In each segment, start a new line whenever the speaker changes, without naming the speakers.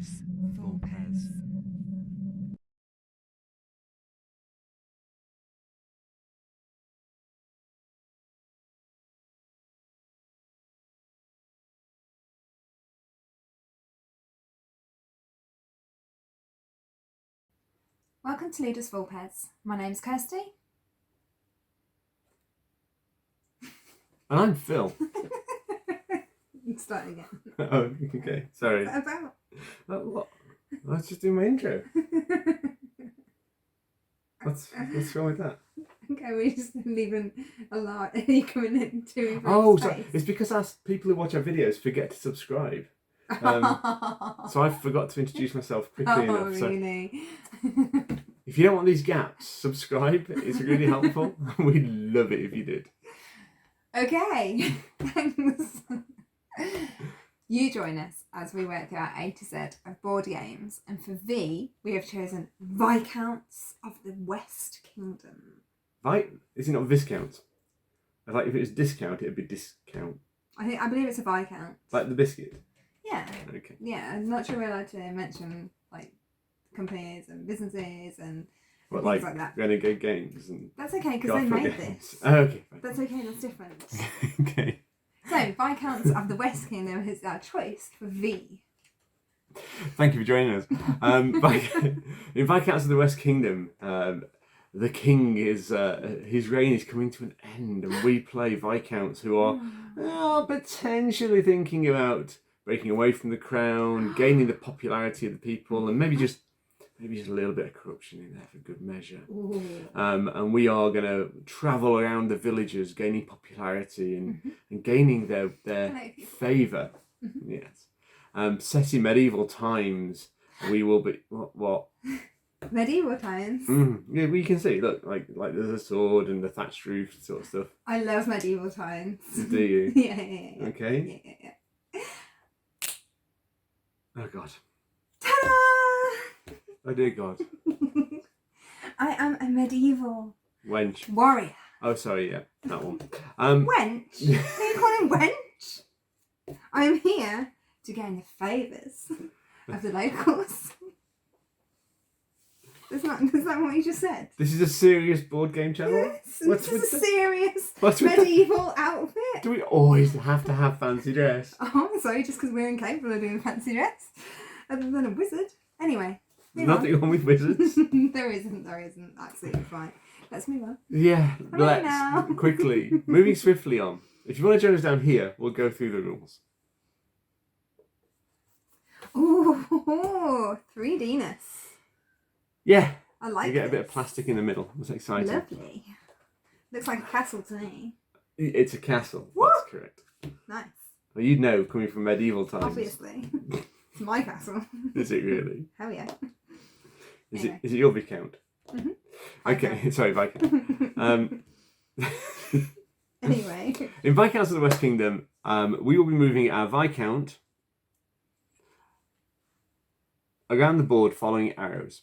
Ludus, Vulpes.
Welcome to Ludus Vulpes. My name's Kirsty.
And I'm Phil.
Start again.
Oh, okay. Sorry.
What's that about?
What? Let's just do my intro. What's wrong with that?
Okay, we just leaving a lot. Are you coming in too?
Oh, so it's because us people who watch our videos forget to subscribe. So I forgot to introduce myself quickly enough. So
really?
if you don't want these gaps, subscribe. It's really helpful. We'd love it if you did.
Okay, thanks. You join us as we work through our A to Z of board games, and for V, we have chosen Viscounts of the West Kingdom.
Is it not Viscounts? I like if it was discount, it'd be discount.
I believe it's a Viscount.
Like the biscuit?
Yeah.
Okay.
Yeah, I'm not sure we're allowed to mention like companies and businesses and
What,
things
like
that.
Renegade Games and
That's okay because they
Garphill
made
games.
this.
Oh, okay. Fine.
That's okay. That's different.
Okay.
So Viscounts of the West Kingdom is our choice for V.
Thank you for joining us. In Viscounts of the West Kingdom, the king is his reign is coming to an end, and we play Viscounts who are potentially thinking about breaking away from the crown, gaining the popularity of the people, and maybe just a little bit of corruption in there for good measure. And we are going to travel around the villages, gaining popularity and gaining their favour. Yes. Set in medieval times, we will be what?
Medieval times.
Yeah, well, you can see. Look, like there's a sword and the thatched roof sort of stuff.
I love medieval times.
Do you?
Yeah.
Okay.
Yeah.
Oh God.
Ta-da!
Oh dear God.
I am a medieval
Wench.
warrior.
Oh, sorry. Yeah, that one.
Wench? Are you calling wench? I am here to gain the favours of the locals. Is that what you just said?
This is a serious board game channel.
Yes, this is a serious
what's with
medieval outfit.
Do we always have to have fancy dress?
Oh, sorry, just because we're incapable of doing fancy dress. Other than a wizard. Anyway.
Nothing wrong with wizards.
There isn't. Absolutely fine. Let's move on.
Yeah, let's
now.
quickly. Moving swiftly on. If you want to join us down here, we'll go through the rules.
Ooh, 3Dness.
Yeah.
I like it.
You get a bit of plastic in the middle. It's exciting.
Lovely. Looks like a castle to me.
It's a castle.
What?
That's correct.
Nice.
Well, you'd know, coming from medieval times.
Obviously. It's my castle.
Is it really?
Hell yeah.
Is it your Viscount?
Mm-hmm.
Okay, sorry, Viscount.
Anyway.
In Viscounts of the West Kingdom, we will be moving our Viscount around the board following arrows.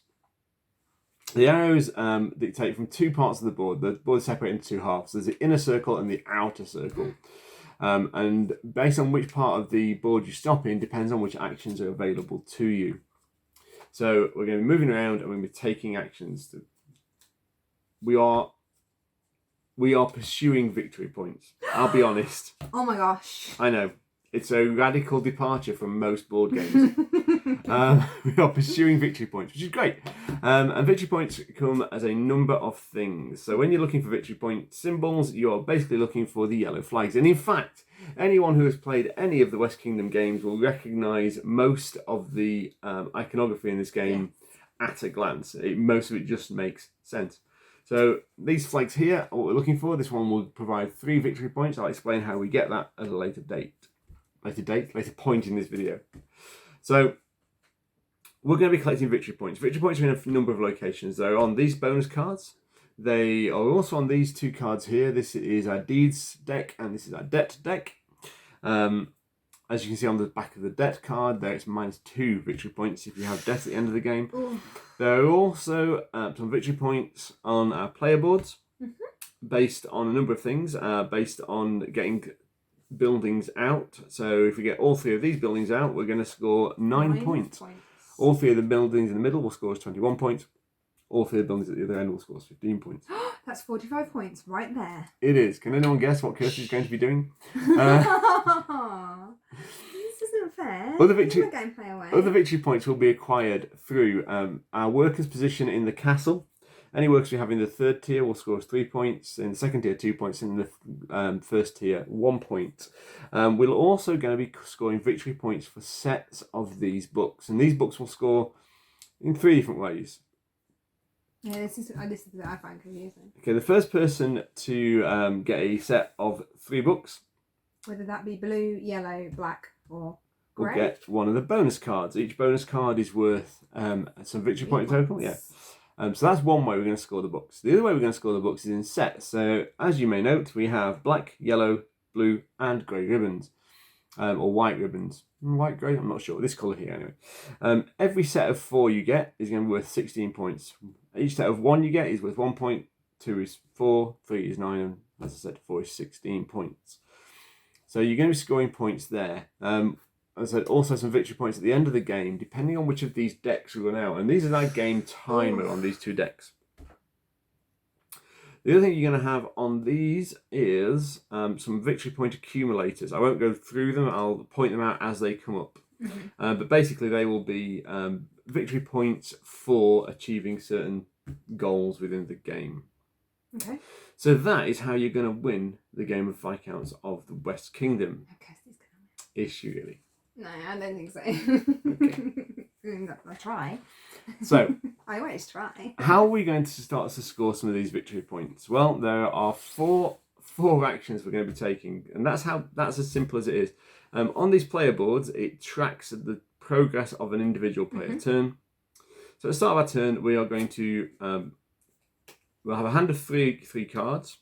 The arrows dictate from two parts of the board. The board is separated into two halves. There's the inner circle and the outer circle. And based on which part of the board you stop in depends on which actions are available to you. So we're going to be moving around and we're going to be taking actions. We are pursuing victory points. I'll be honest.
Oh my gosh.
I know. It's a radical departure from most board games. We are pursuing victory points, which is great. And victory points come as a number of things. So when you're looking for victory point symbols, you're basically looking for the yellow flags. And in fact, anyone who has played any of the West Kingdom games will recognise most of the iconography in this game at a glance. Most of it just makes sense. So these flags here are what we're looking for. This one will provide 3 victory points. I'll explain how we get that at a later point in this video. So we're going to be collecting victory points. Victory points are in a number of locations. They're on these bonus cards. They are also on these 2 cards here. This is our deeds deck and this is our debt deck. As you can see on the back of the debt card, there it's -2 victory points if you have debt at the end of the game.
Ooh.
There are also some victory points on our player boards, based on a number of things, based on getting buildings out. So if we get all 3 of these buildings out, we're going to score 9 points. All 3 of the buildings in the middle will score us 21 points. All 3 of the buildings at the other end will score us 15 points.
That's 45 points right there.
It is. Can anyone guess what Kirsty's going to be doing?
This isn't fair.
Other victory,
gameplay away.
other victory points will be acquired through our workers' position in the castle. Any workers we have in the 3rd tier will score us 3 points. In the 2nd tier, 2 points. In the 1st tier, 1 point. We're also going to be scoring victory points for sets of these books. And these books will score in 3 different ways.
Yeah, this is what I find confusing.
Okay, the first person to get a set of 3 books,
whether that be blue, yellow, black, or grey,
will get one of the bonus cards. Each bonus card is worth some victory point total. Yeah. So that's one way we're going to score the books. The other way we're going to score the books is in sets. So as you may note, we have black, yellow, blue, and grey ribbons, or white ribbons. White, grey, I'm not sure. This colour here anyway. Every set of 4 you get is going to be worth 16 points. Each set of 1 you get is worth 1 point. 2 is 4, 3 is 9, and as I said, 4 is 16 points. So you're going to be scoring points there. As I said, also some victory points at the end of the game, depending on which of these decks run out. And these are our game timer on these 2 decks. The other thing you're going to have on these is some victory point accumulators. I won't go through them. I'll point them out as they come up. But basically they will be victory points for achieving certain goals within the game.
Okay.
So that is how you're going to win the game of Viscounts of the West Kingdom.
Okay, so he's going to
win. Is she really?
No, I don't think so.
Okay.
I'll try.
So,
I always try.
How are we going to start to score some of these victory points? Well, there are four actions we're going to be taking, and that's as simple as it is. On these player boards, it tracks the progress of an individual player's turn. So at the start of our turn, we are going to we'll have a hand of three cards,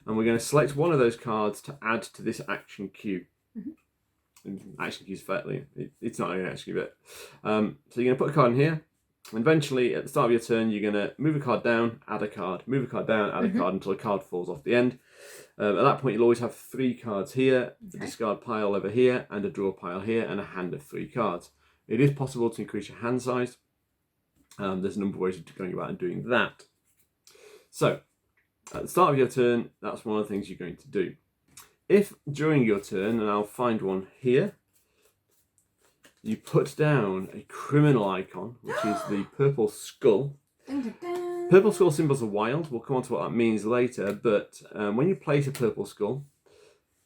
and we're going to select one of those cards to add to this action queue. Action queues fairly, it's not an action queue, but so you're going to put a card in here, and eventually at the start of your turn you're going to move a card down, add a card, move a card down, add a card until a card falls off the end. At that point you'll always have 3 cards here, a discard pile over here, and a draw pile here, and a hand of 3 cards. It is possible to increase your hand size. There's a number of ways of going about and doing that. So at the start of your turn, that's one of the things you're going to do. If during your turn, and I'll find one here, you put down a criminal icon, which is the purple skull.
Dun, dun, dun.
Purple skull symbols are wild. We'll come on to what that means later. But when you place a purple skull,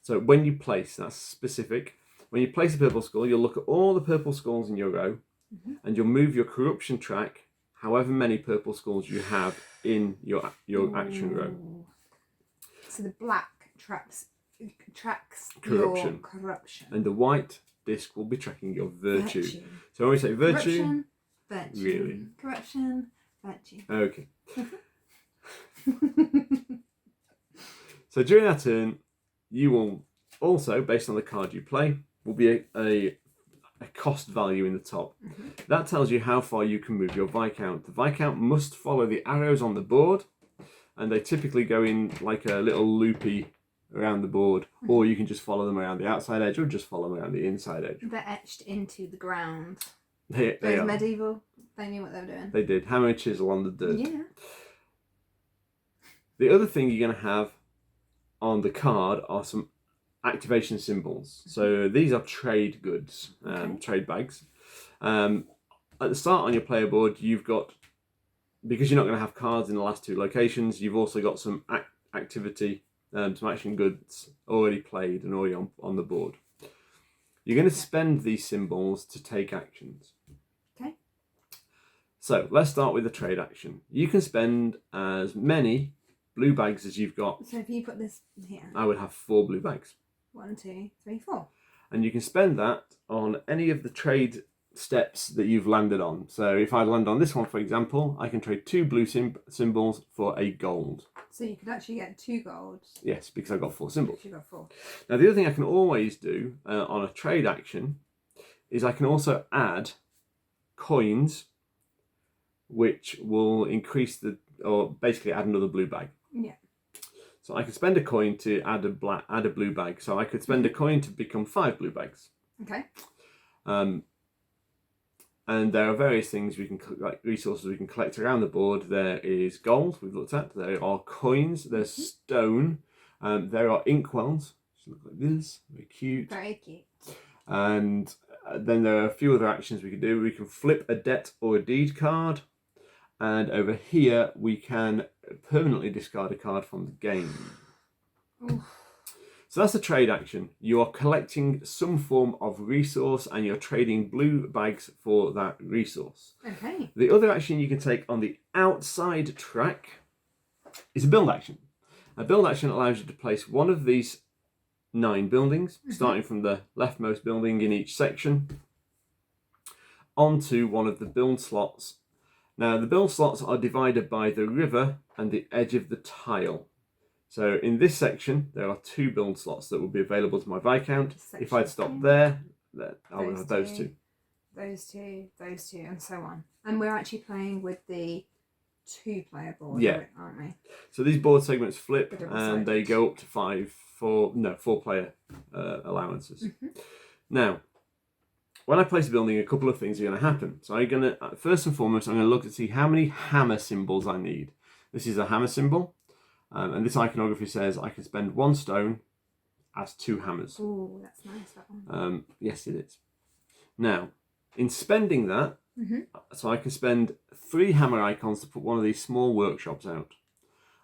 so when you place, that's specific. When you place a purple skull, you'll look at all the purple skulls in your row, and you'll move your corruption track, however many purple skulls you have in your action row.
So the black tracks
Corruption.
your corruption.
And the white disc will be tracking your virtue. So when we say virtue,
virtue,
really?
corruption, virtue.
Okay. So during that turn, you will also, based on the card you play, will be a cost value in the top. That tells you how far you can move your Viscount. The Viscount must follow the arrows on the board, and they typically go in like a little loopy around the board, or you can just follow them around the outside edge, or just follow them around the inside edge.
They're etched into the ground.
They are.
Medieval. They knew what they were doing.
They did. Hammer and chisel on the dirt.
Yeah.
The other thing you're going to have on the card are some activation symbols. So these are trade goods, trade bags. At the start on your player board, you've got, because you're not going to have cards in the last 2 locations, you've also got some activity, some action goods already played and already on the board. You're going to spend these symbols to take actions.
Okay.
So let's start with the trade action. You can spend as many blue bags as you've got.
So if you put this here.
I would have 4 blue bags.
1, 2, 3, 4.
And you can spend that on any of the trade steps that you've landed on. So if I land on this one, for example, I can trade 2 blue symbols for a gold.
So you could actually get 2 golds.
Yes, because I've got 4 symbols.
You got 4.
Now the other thing I can always do on a trade action is I can also add coins, which will increase or basically add another blue bag.
Yeah.
So I could spend a coin to add a blue bag. So I could spend a coin to become 5 blue bags.
Okay.
And there are various things we can, like resources we can collect around the board. There is gold, we've looked at. There are coins. There's stone. There are inkwells, which look like this. Very cute.
Very cute.
And then there are a few other actions we can do. We can flip a debt or a deed card. And over here, we can permanently discard a card from the game.
Oof.
So that's a trade action. You are collecting some form of resource and you're trading blue bags for that resource.
Okay.
The other action you can take on the outside track is a build action. A build action allows you to place one of these 9 buildings, starting from the leftmost building in each section, onto one of the build slots. Now, the build slots are divided by the river and the edge of the tile. So in this section, there are 2 build slots that will be available to my Viscount. If I'd stop there, I would have those two.
Those two, and so on. And we're actually playing with the 2-player board, aren't we?
So these board segments flip and they go up to 4-player allowances. Now, when I place a building, a couple of things are going to happen. So I'm going to, first and foremost, I'm going to look to see how many hammer symbols I need. This is a hammer symbol. And this iconography says I can spend 1 stone as 2 hammers.
Ooh, that's nice, that one.
Yes, it is. Now, in spending that, so I can spend 3 hammer icons to put one of these small workshops out.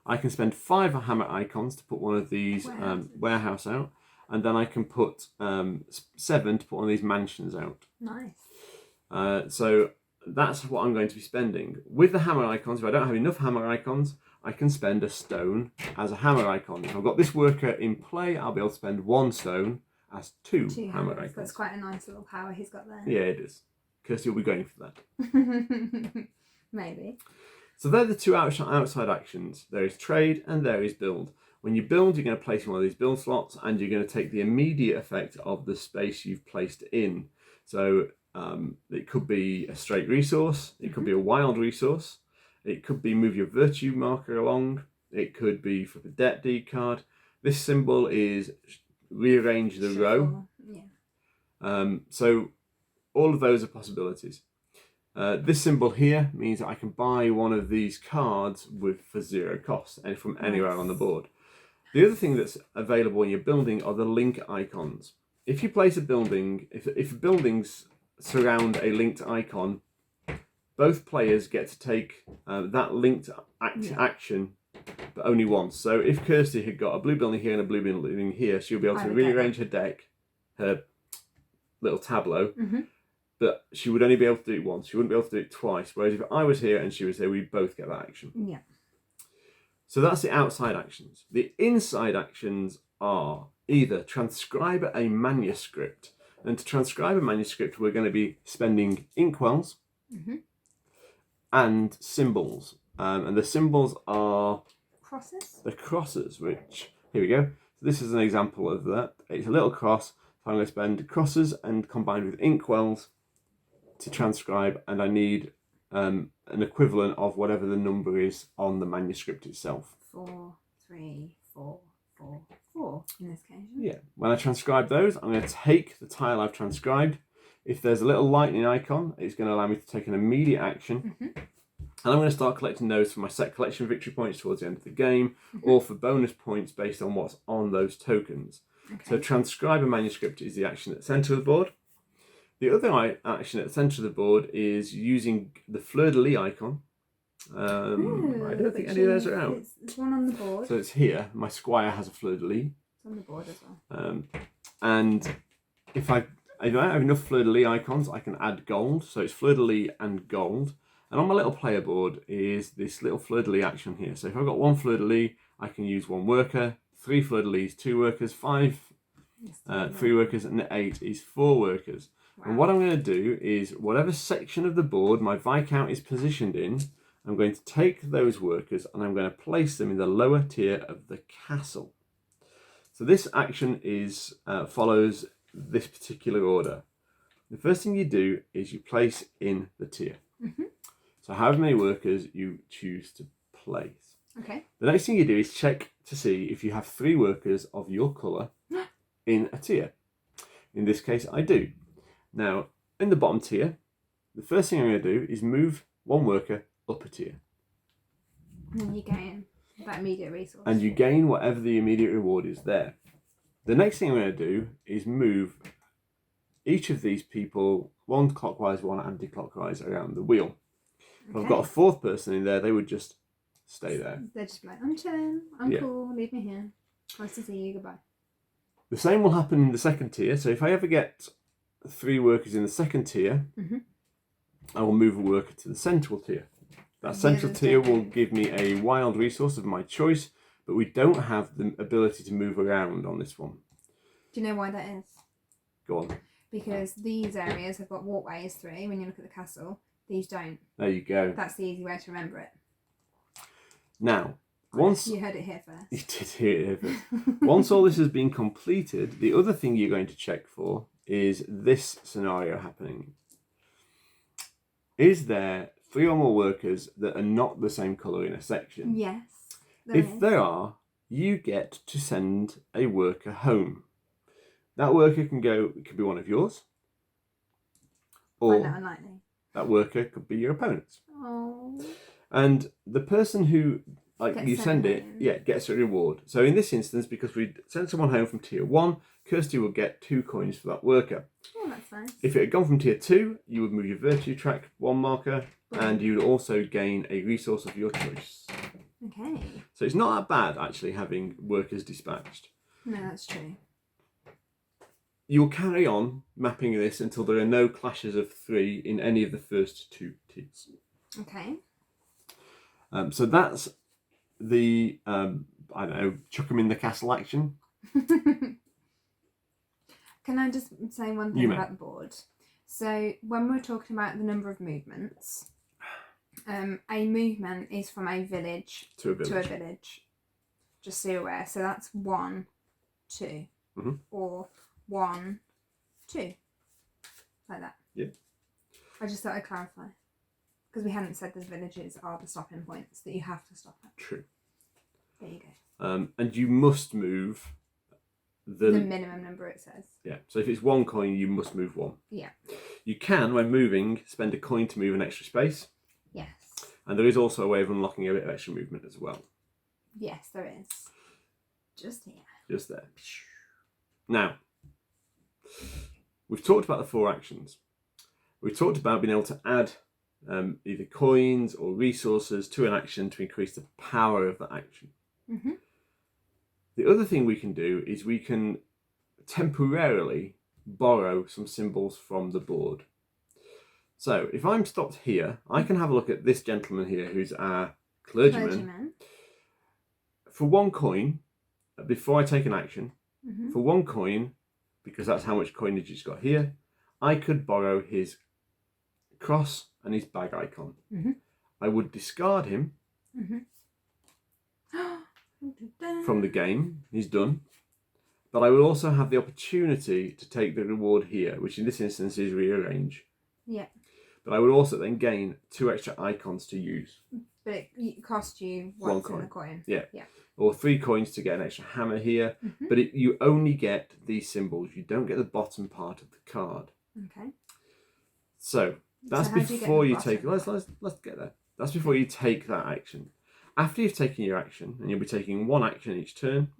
I can spend 5 hammer icons to put one of these warehouse out. And then I can put 7 to put one of these mansions out.
Nice.
So that's what I'm going to be spending. With the hammer icons, if I don't have enough hammer icons, I can spend a stone as a hammer icon. If I've got this worker in play, I'll be able to spend 1 stone as 2 hammer icons.
That's quite a nice little power he's got there.
Yeah, it is. Kirsty will be going for that.
Maybe.
So they're the 2 outside actions. There is trade and there is build. When you build, you're going to place one of these build slots and you're going to take the immediate effect of the space you've placed in. So it could be a straight resource, it could be a wild resource, it could be move your virtue marker along, it could be for the debt deed card. This symbol is rearrange the row.
Yeah.
So all of those are possibilities. This symbol here means that I can buy one of these cards for 0 cost and from anywhere on the board. The other thing that's available when you're building are the link icons. If you place a building, if buildings surround a linked icon, both players get to take that linked action, but only once. So if Kirsty had got a blue building here and a blue building here, she'll be able to rearrange her deck, her little tableau, but she would only be able to do it once. She wouldn't be able to do it twice. Whereas if I was here and she was here, we'd both get that action.
Yeah.
So that's the outside actions. The inside actions are either transcribe a manuscript. And to transcribe a manuscript, we're going to be spending inkwells and symbols. And the symbols are
crosses.
The crosses, which, here we go. So this is an example of that. It's a little cross. So I'm going to spend crosses and combined with inkwells to transcribe. And I need an equivalent of whatever the number is on the manuscript itself.
4, 3, 4, 4, 4 in this case.
Yeah. When I transcribe those, I'm going to take the tile I've transcribed. If there's a little lightning icon, it's going to allow me to take an immediate action. And I'm going to start collecting those for my set collection victory points towards the end of the game, or for bonus points based on what's on those tokens. Okay. So transcribe a manuscript is the action at the centre of the board. The other action at the centre of the board is using the fleur-de-lis icon. I don't think any of those are out.
There's one on the board.
So it's here. My squire has a fleur-de-lis.
It's on the board as well.
And if I don't have enough fleur-de-lis icons, I can add gold. So it's fleur-de-lis and gold. And on my little player board is this little fleur-de-lis action here. So if I've got 1 fleur-de-lis, I can use 1 worker, 3 fleur-de-lis, 2 workers, 5, 3 workers, and 8 is 4 workers. Wow. And what I'm going to do is, whatever section of the board my Viscount is positioned in, I'm going to take those workers and I'm going to place them in the lower tier of the castle. So this action is follows this particular order. The first thing you do is you place in the tier. So however many workers you choose to place.
Okay.
The next thing you do is check to see if you have 3 workers of your colour in a tier. In this case, I do. Now, in the bottom tier, the first thing I'm going to do is move 1 worker up a tier.
And then you gain that immediate resource.
And you gain whatever the immediate reward is there. The next thing I'm going to do is move each of these people 1 clockwise, 1 anti-clockwise around the wheel. If I've got a 4th person in there, they would just stay there.
They're just like, I'm chilling, I'm cool, leave me here. Nice to see you, goodbye.
The same will happen in the second tier. So if I ever get 3 workers in the second tier, I will move a worker to the central tier. That central tier will give me a wild resource of my choice, but we don't have the ability to move around on this one.
Do you know why that is?
Go on.
Because these areas have got walkways through when you look at the castle. These don't.
There you go.
That's the easy way to remember it.
Now, once...
You heard it here first.
You did hear it here first. Once all this has been completed, the other thing you're going to check for is this scenario happening. Is there 3 or more workers that are not the same colour in a section?
Yes.
If there are, you get to send a worker home. That worker can go, it could be one of yours, or
unlikely.
That worker could be your opponent's.
Oh.
And the person who you send it,
home.
Gets a reward. So in this instance, because we sent someone home from tier 1, Kirsty will get 2 coins for that worker.
Oh, that's nice.
If it had gone from tier 2, you would move your virtue track 1 marker, and you would also gain a resource of your choice.
Okay.
So it's not that bad, actually, having workers dispatched.
No, that's true.
You'll carry on mapping this until there are no clashes of 3 in any of the first 2 tiers.
Okay.
So that's the, chuck them in the castle action.
Can I just say one thing about the board? So when we're talking about the number of movements, a movement is from a village
to a
village. Just so you're aware. So that's 1, 2, or 1, 2, like that.
Yeah.
I just thought I'd clarify because we hadn't said the villages are the stopping points that you have to stop at.
True.
There you go.
And you must move the
minimum number it says.
Yeah. So if it's 1 coin, you must move 1.
Yeah.
You can, when moving, spend a coin to move an extra space.
Yes.
And there is also a way of unlocking a bit of extra movement as well.
Yes, there is. Just here.
Just there. Now, we've talked about the 4 actions. We've talked about being able to add either coins or resources to an action to increase the power of that action. The other thing we can do is we can temporarily borrow some symbols from the board. So if I'm stopped here, I can have a look at this gentleman here who's our clergyman. For 1 coin, before I take an action, for 1 coin, because that's how much coinage he's got here, I could borrow his cross and his bag icon. I would discard him from the game. He's done. But I will also have the opportunity to take the reward here, which in this instance is rearrange.
Yeah.
But I would also then gain 2 extra icons to use.
But it cost you 1 coin. In the coin.
Yeah. Or 3 coins to get an extra hammer here. But you only get these symbols. You don't get the bottom part of the card.
Okay.
So that's before you take. Let's get there. That's before you take that action. After you've taken your action, and you'll be taking 1 action each turn,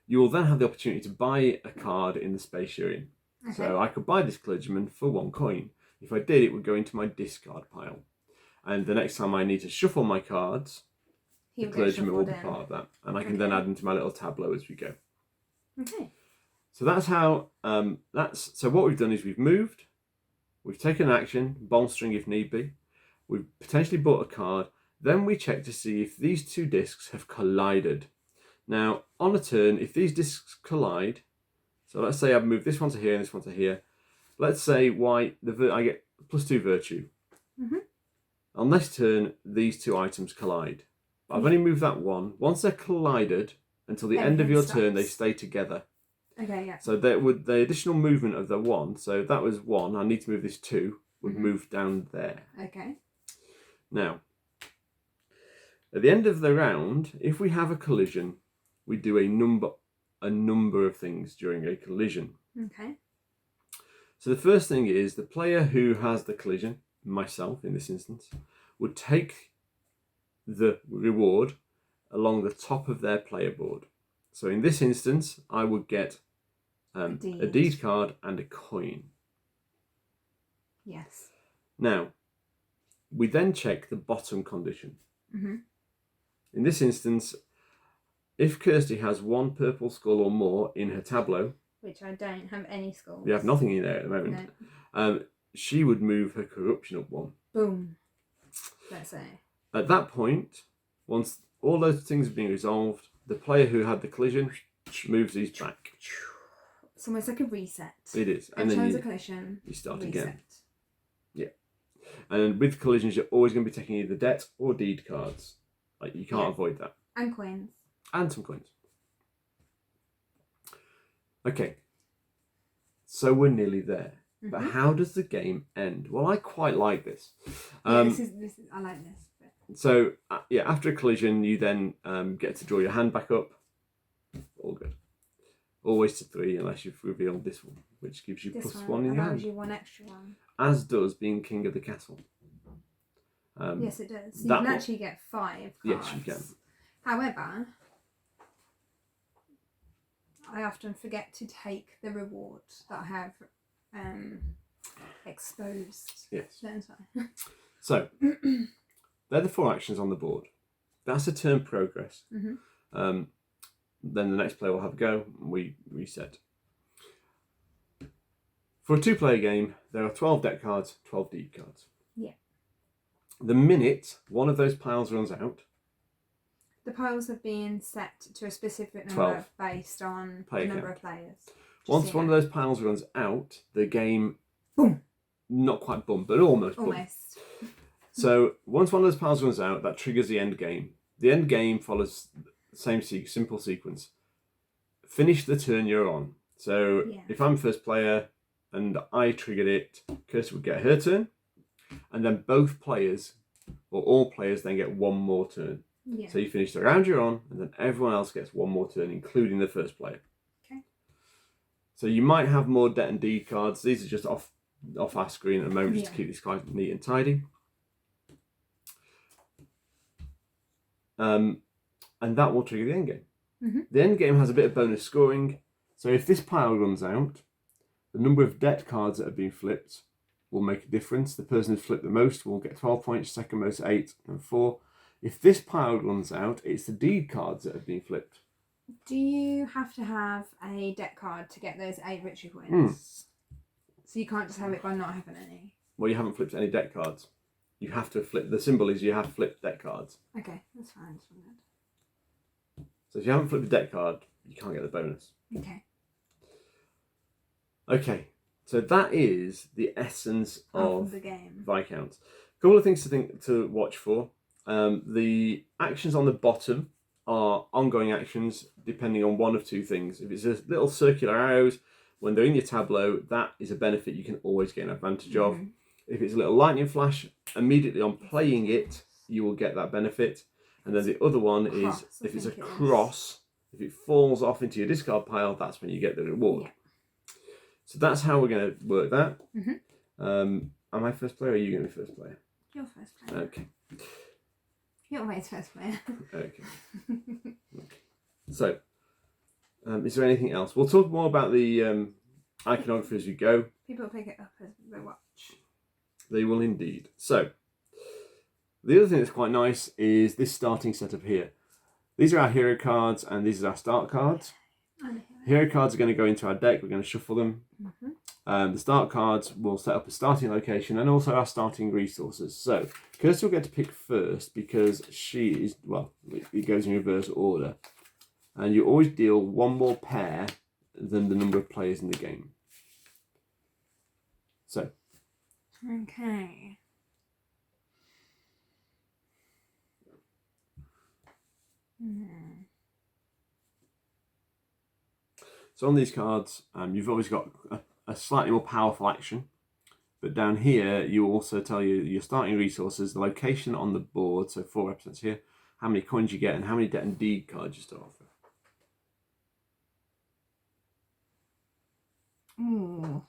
you will then have the opportunity to buy a card in the space you're in. Okay. So I could buy this clergyman for 1 coin. If I did, it would go into my discard pile. And the next time I need to shuffle my cards, the clergyman will be part of that. And I can then add them to my little tableau as we go.
Okay.
So that's how, so what we've done is we've moved, we've taken an action, bolstering if need be, we've potentially bought a card, then we check to see if these 2 discs have collided. Now, on a turn, if these discs collide, so let's say I've moved this one to here and this one to here, let's say white, I get +2 virtue. On this turn, these 2 items collide. But I've only moved that one. Once they're collided, until the end of your turn, they stay together.
Okay, yeah.
So the additional movement of the 1, so that was 1, I need to move this 2, would move down there.
Okay.
Now, At the end of the round, if we have a collision, we do a number of things during a collision.
Okay.
So the first thing is the player who has the collision, myself in this instance, would take the reward along the top of their player board. So in this instance, I would get a deed card and a coin.
Yes.
Now, we then check the bottom condition.
Mm-hmm.
In this instance, if Kirsty has one purple skull or more in her tableau,
which I don't have any skulls.
We have nothing in there at the moment. No. She would move her corruption up one.
Boom. Let's say.
At that point, once all those things have been resolved, the player who had the collision moves these back.
It's almost like a reset.
It is.
And then a collision,
you start
reset.
Again. Yeah. And with collisions, you're always going to be taking either debt or deed cards. Like, you can't avoid that.
And coins.
And some coins. Okay. So we're nearly there. Mm-hmm. But how does the game end? Well, I quite like this.
This is I like this bit.
So, after a collision, you then get to draw your hand back up. All good. Always to 3, unless you've revealed this one, which gives you +1 in your hand.
Allows you 1 extra one.
As does being king of the castle.
Yes, it does. You can actually get 5 cards.
Yes, you can.
However, I often forget to take the reward that I have exposed.
Yes.
Don't I?
So, they're the 4 actions on the board. That's a turn progress.
Mm-hmm.
Then the next player will have a go, and we reset. For a 2-player game, there are 12 deck cards, 12 deed cards.
Yeah.
The minute one of those piles runs out...
The piles have been set to a specific number
12.
Based on the number of players.
Once one of those piles runs out, the game...
Boom!
Not quite boom, but almost boom.
Almost.
So, once one of those piles runs out, that triggers the end game. The end game follows the same simple sequence. Finish the turn you're on. So, if I'm first player and I triggered it, Kirsty would get her turn. And then both players, or all players, then get 1 more turn.
Yeah.
So you finish the round you're on, and then everyone else gets 1 more turn, including the first player.
Okay.
So you might have more debt and deed cards. These are just off our screen at the moment, just to keep this quite neat and tidy. And that will trigger the end game.
Mm-hmm.
The end game has a bit of bonus scoring. So if this pile runs out, the number of debt cards that have been flipped will make a difference. The person who's flipped the most will get 12 points, second most 8 and 4. If this pile runs out, it's the deed cards that have been flipped.
Do you have to have a deck card to get those 8 victory points? So you can't just have it by not having any?
Well, you haven't flipped any deck cards. You have to flip. The symbol is you have to flip deck cards.
Okay, that's fine.
So if you haven't flipped a deck card, you can't get the bonus.
Okay.
Okay, so that is the essence of
the game.
Viscounts. A couple of things to watch for. The actions on the bottom are ongoing actions depending on one of 2 things. If it's a little circular arrows, when they're in your tableau, that is a benefit you can always get an advantage of. If it's a little lightning flash, immediately on playing it, you will get that benefit. And then the other one is, if it's a cross, if it falls off into your discard pile, that's when you get the reward. Yeah. So that's how we're going to work that. Am I first player or are you going to be first player?
You're first player.
Okay.
You're always first player.
Okay. So, is there anything else? We'll talk more about the iconography as we go.
People pick it up as they watch.
They will indeed. So, the other thing that's quite nice is this starting setup here. These are our hero cards and these are our start cards. Hero cards are going to go into our deck. We're going to shuffle them. The start cards will set up a starting location and also our starting resources. So, Kirsty will get to pick first because she is, well, it goes in reverse order. And you always deal 1 more pair than the number of players in the game. So.
Okay.
So on these cards, you've always got a slightly more powerful action. But down here, you also tell you your starting resources, the location on the board, so 4 represents here, how many coins you get, and how many debt and deed cards you start off with.
Ooh.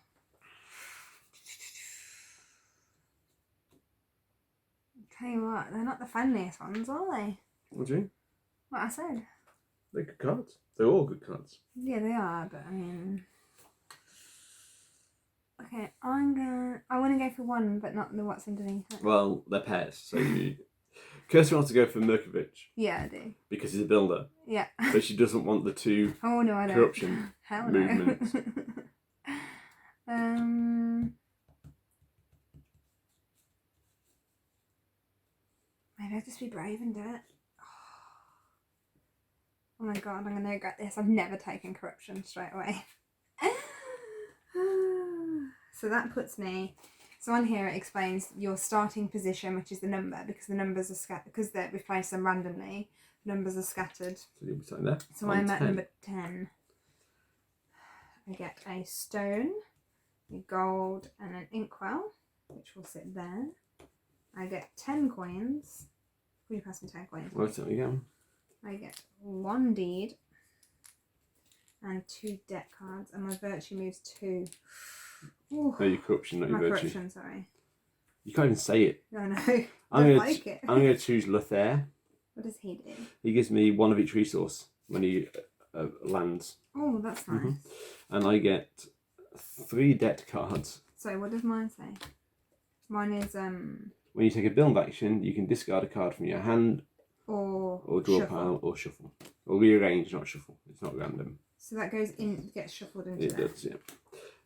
Tell you what, they're not the friendliest ones, are they?
What do you mean?
What I said.
They're good cards. They're all good cards.
Yeah, they are, but I mean... Okay, I want to go for one, but not the what's underneath it.
Well, they're pairs, so Kirsty wants to go for Merkovich.
Yeah, I do.
Because he's a builder.
Yeah.
But she doesn't want the two
Oh, no, I don't.
corruption
Hell
movements.
No. Maybe I'll just be brave and do it. Oh my god, I'm going to regret this. I've never taken corruption straight away. So that puts me... So on here it explains your starting position, which is the number, because the numbers are scattered, because we've placed them randomly, numbers are scattered.
So you'll be saying there.
So I'm at number 10. I get a stone, a gold, and an inkwell, which will sit there. I get 10 coins. Will you pass me 10 coins?
Well, there you go.
I get 1 deed and 2 debt cards, and my virtue moves 2. Ooh.
No, your corruption, not your
My
virtue.
corruption, sorry.
You can't even say it.
No, no.
I'm
Don't
gonna
like it.
I'm going to choose Lothair.
What does he do?
He gives me 1 of each resource when he lands.
Oh, that's nice.
And I get 3 debt cards.
So what does mine say? Mine is
When you take a build action, you can discard a card from your hand
or
draw a
shuffle.
pile or shuffle. Or rearrange, not shuffle. It's not random.
So that goes in, gets shuffled into
It
there.
does, yeah.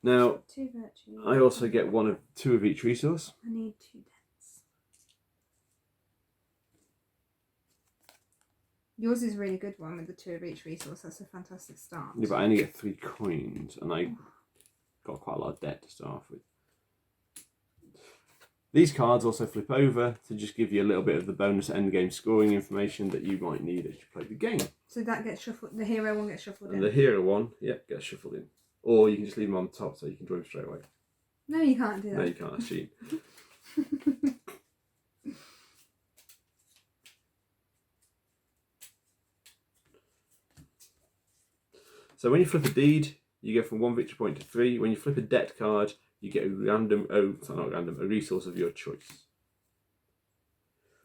Now,
2 virtues.
I also get 2 of each resource.
I need 2 debts. Yours is a really good one with the 2 of each resource. That's a fantastic start.
Yeah, but I only get 3 coins, and I got quite a lot of debt to start off with. These cards also flip over to just give you a little bit of the bonus endgame scoring information that you might need as you play the game.
So that gets shuffled. The hero one gets shuffled
And
in.
the hero one, gets shuffled in. Or you can just leave them on top so you can draw them straight away.
No, you can't do that.
No, you can't. That's cheating. So when you flip a deed, you go from 1 victory point to 3. When you flip a debt card, you get a a resource of your choice.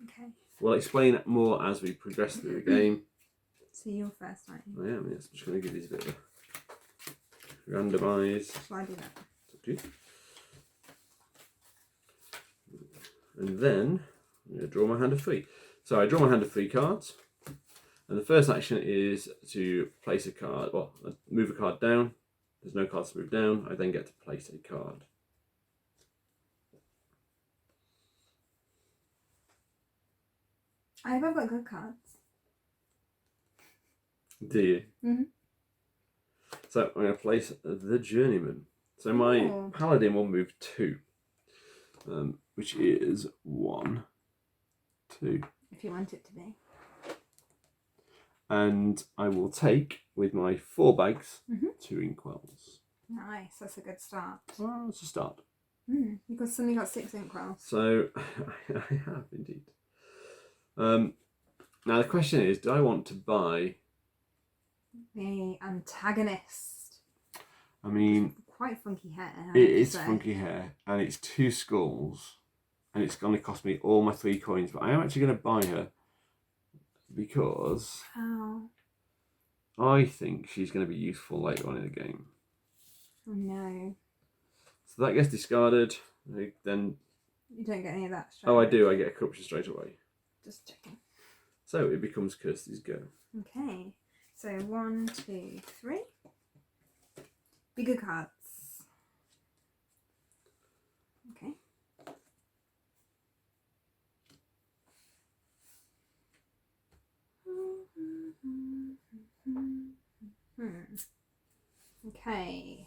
Okay.
We'll explain more as we progress through the game.
So you're first, aren't you?
I am, yes. I'm just going to give these a bit of a randomise.
Shall I do that?
It's up to you. And then I'm going to draw my hand of 3. So I draw my hand of 3 cards. And the first action is to place a card, move a card down. There's no cards to move down. I then get to place a card.
I've got good cards.
Do you?
Mm-hmm.
So I'm going to place the Journeyman. So my Paladin will move 2, which is 1, 2.
If you want it to be.
And I will take, with my 4 bags, 2 inkwells.
Nice, that's a good start.
Well, it's a start.
You've suddenly got 6 inkwells.
So, I have indeed. Now the question is, do I want to buy...
The antagonist.
I mean...
Quite funky hair.
It is funky hair, and it's 2 skulls, and it's going to cost me all my 3 coins, but I am actually going to buy her because I think she's going to be useful later on in the game.
Oh no.
So that gets discarded, then...
You don't get any of that straight
Oh, I
away.
do, I get a corruption straight away.
Just checking.
So it becomes Kirsty's go.
Okay. So 1, 2, 3. Bigger cards. Okay. Okay.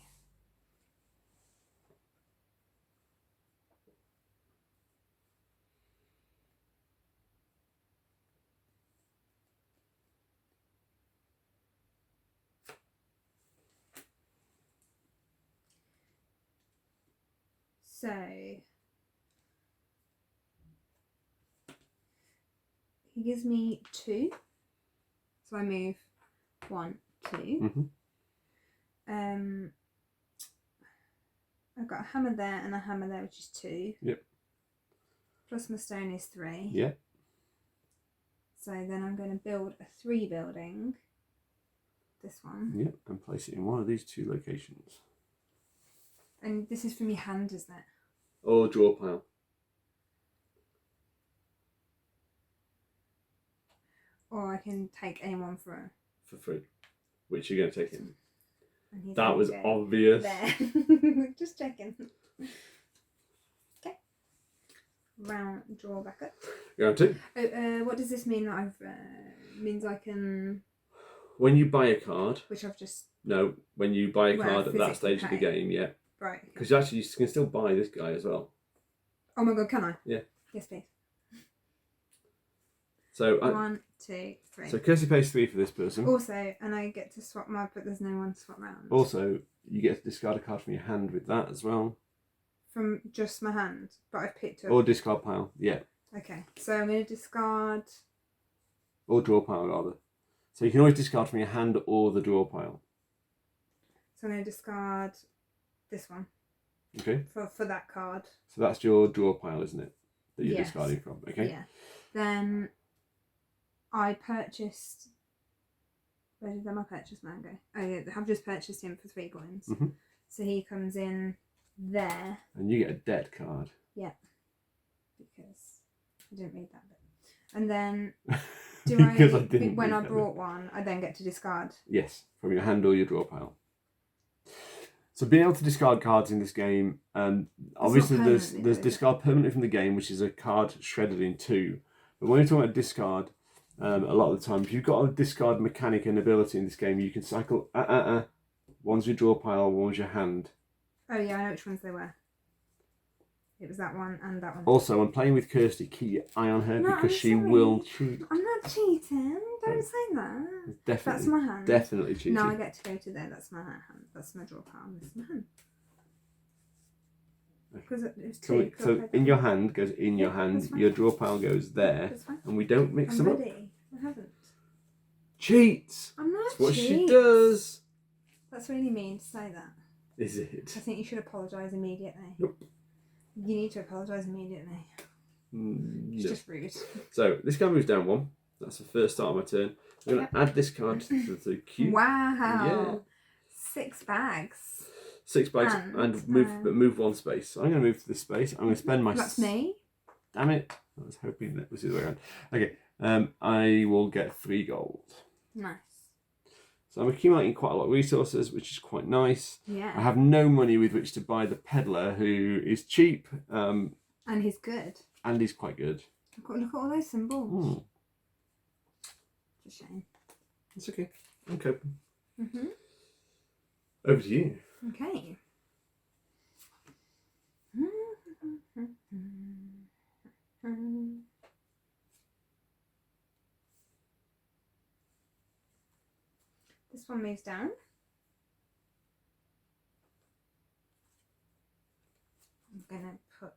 So he gives me 2. So I move 1, 2. I've got a hammer there and a hammer there, which is 2.
Yep.
Plus my stone is 3.
Yeah.
So then I'm going to build a 3 building. This one.
Yep, and place it in one of these 2 locations.
And this is from your hand, isn't it?
Or draw pile.
Or I can take anyone for
free. Which you're going to take in.
And
that was obvious.
There. Just checking. Okay. Round, draw back up.
Round 2.
What does this mean? That I've means I can.
When you buy a card.
Which I've just.
No, when you buy a card at that stage of the game, yeah.
Right.
Because actually you can still buy this guy as well.
Oh my god, can I?
Yeah.
Yes, please.
So
1, 2, 3.
So Kirsty pays 3 for this person.
Also, and I get to swap but there's no one to swap round.
Also, you get to discard a card from your hand with that as well.
From just my hand, but I've picked up.
Or discard pile, yeah.
Okay, so I'm going to discard.
Or draw pile rather. So you can always discard from your hand or the draw pile.
So I'm going to discard this one.
Okay.
For that card.
So that's your draw pile, isn't it? That you're discarding from. Okay.
Yeah. Then I purchased. Where did my purchase man go? Oh yeah, I've just purchased him for 3 coins. So he comes in there.
And you get a dead card.
Yeah. Because I didn't read that bit. And then do I when I brought one, I then get to discard?
Yes, from your hand or your draw pile. So being able to discard cards in this game, obviously there's discard permanently from the game, which is a card shredded in 2. But when you're talking about discard, a lot of the time, if you've got a discard mechanic and ability in this game, you can cycle. One's your draw pile, one's your hand.
Oh yeah, I know which ones they were. It was that one and that one.
Also, when playing with Kirsty, keep your eye on her because she will cheat.
I'm not cheating. Don't say that.
Definitely.
That's my hand.
Definitely cheating.
Now I get to go to there. That's my hand. That's my draw pile. This is my hand. Because it's 2.
So in your hand goes in your hand. Your draw pile goes there, and we don't mix them up.
I haven't.
Cheats.
I'm not.
That's what she does.
That's really mean to say that.
Is it?
I think you should apologise immediately.
Nope.
You need to apologise immediately. It's just rude.
So this guy moves down 1. That's the first start of my turn. I'm going to add this card to the queue.
Wow.
Yeah.
6 bags.
6 bags and move 1 space. So I'm going to move to this space. I'm going to spend my.
That's me.
Damn it! I was hoping that was the other way around. Okay. I will get 3 gold.
Nice.
So I'm accumulating quite a lot of resources, which is quite nice.
Yeah.
I have no money with which to buy the peddler, who is cheap.
And he's good.
And he's quite good.
Look at all those symbols. It's a shame.
It's okay. I'm coping.
Mhm.
Over to you.
Okay. This one moves down. I'm gonna put.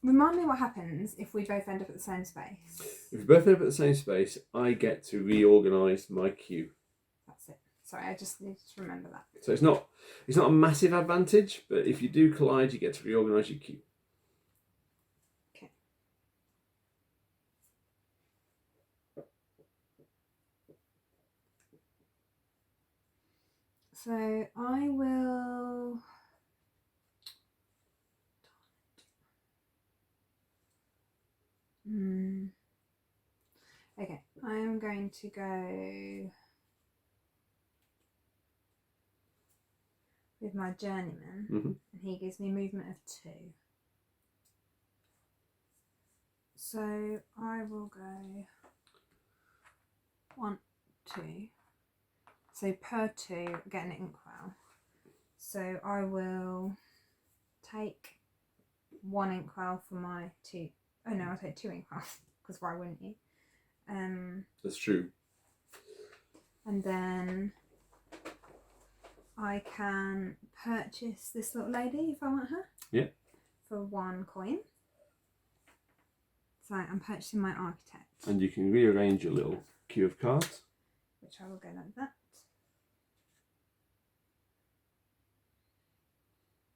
Remind me what happens if we both end up at the same space.
If we both end up at the same space, I get to reorganise my queue.
That's it. Sorry, I just need to remember that.
So it's not a massive advantage, but if you do collide, you get to reorganise your queue.
Okay. So I will. Okay, I am going to go with my journeyman, and he gives me movement of 2. So I will go 1, 2. So per 2, get an inkwell. So I will take 1 inkwell for my 2. Oh no, I'll take 2 inkwells, because why wouldn't you?
That's true.
And then I can purchase this little lady if I want her.
Yeah.
For 1 coin. So I'm purchasing my architect.
And you can rearrange your little queue of cards.
Which I will go like that.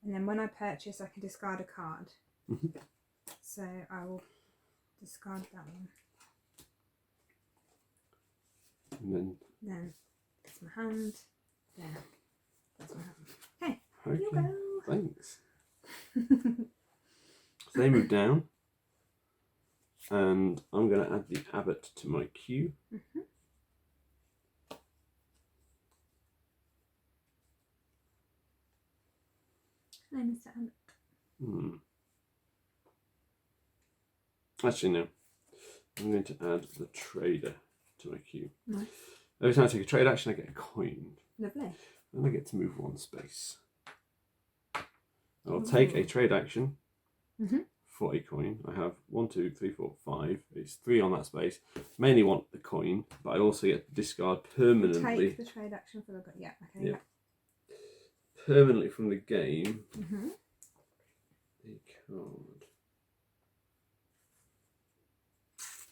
And then when I purchase, I can discard a card.
Mm-hmm.
So I will discard that one.
And
Then it's my hand. There. That's my hand. Okay.
okay.
You go.
Thanks. So they move down. And I'm going to add the abbot to my queue.
Mm-hmm. Hello, Mr. Abbott.
Actually, no. I'm going to add the trader to my queue.
Nice.
Every time I take a trade action, I get a coin.
Lovely.
And I get to move 1 space. I'll take a trade action for a coin. I have 1, 2, 3, 4, 5. It's 3 on that space. Mainly want the coin, but I also get to discard permanently.
Take the trade action for the... Yeah, okay.
Yeah. Permanently from the game. A card.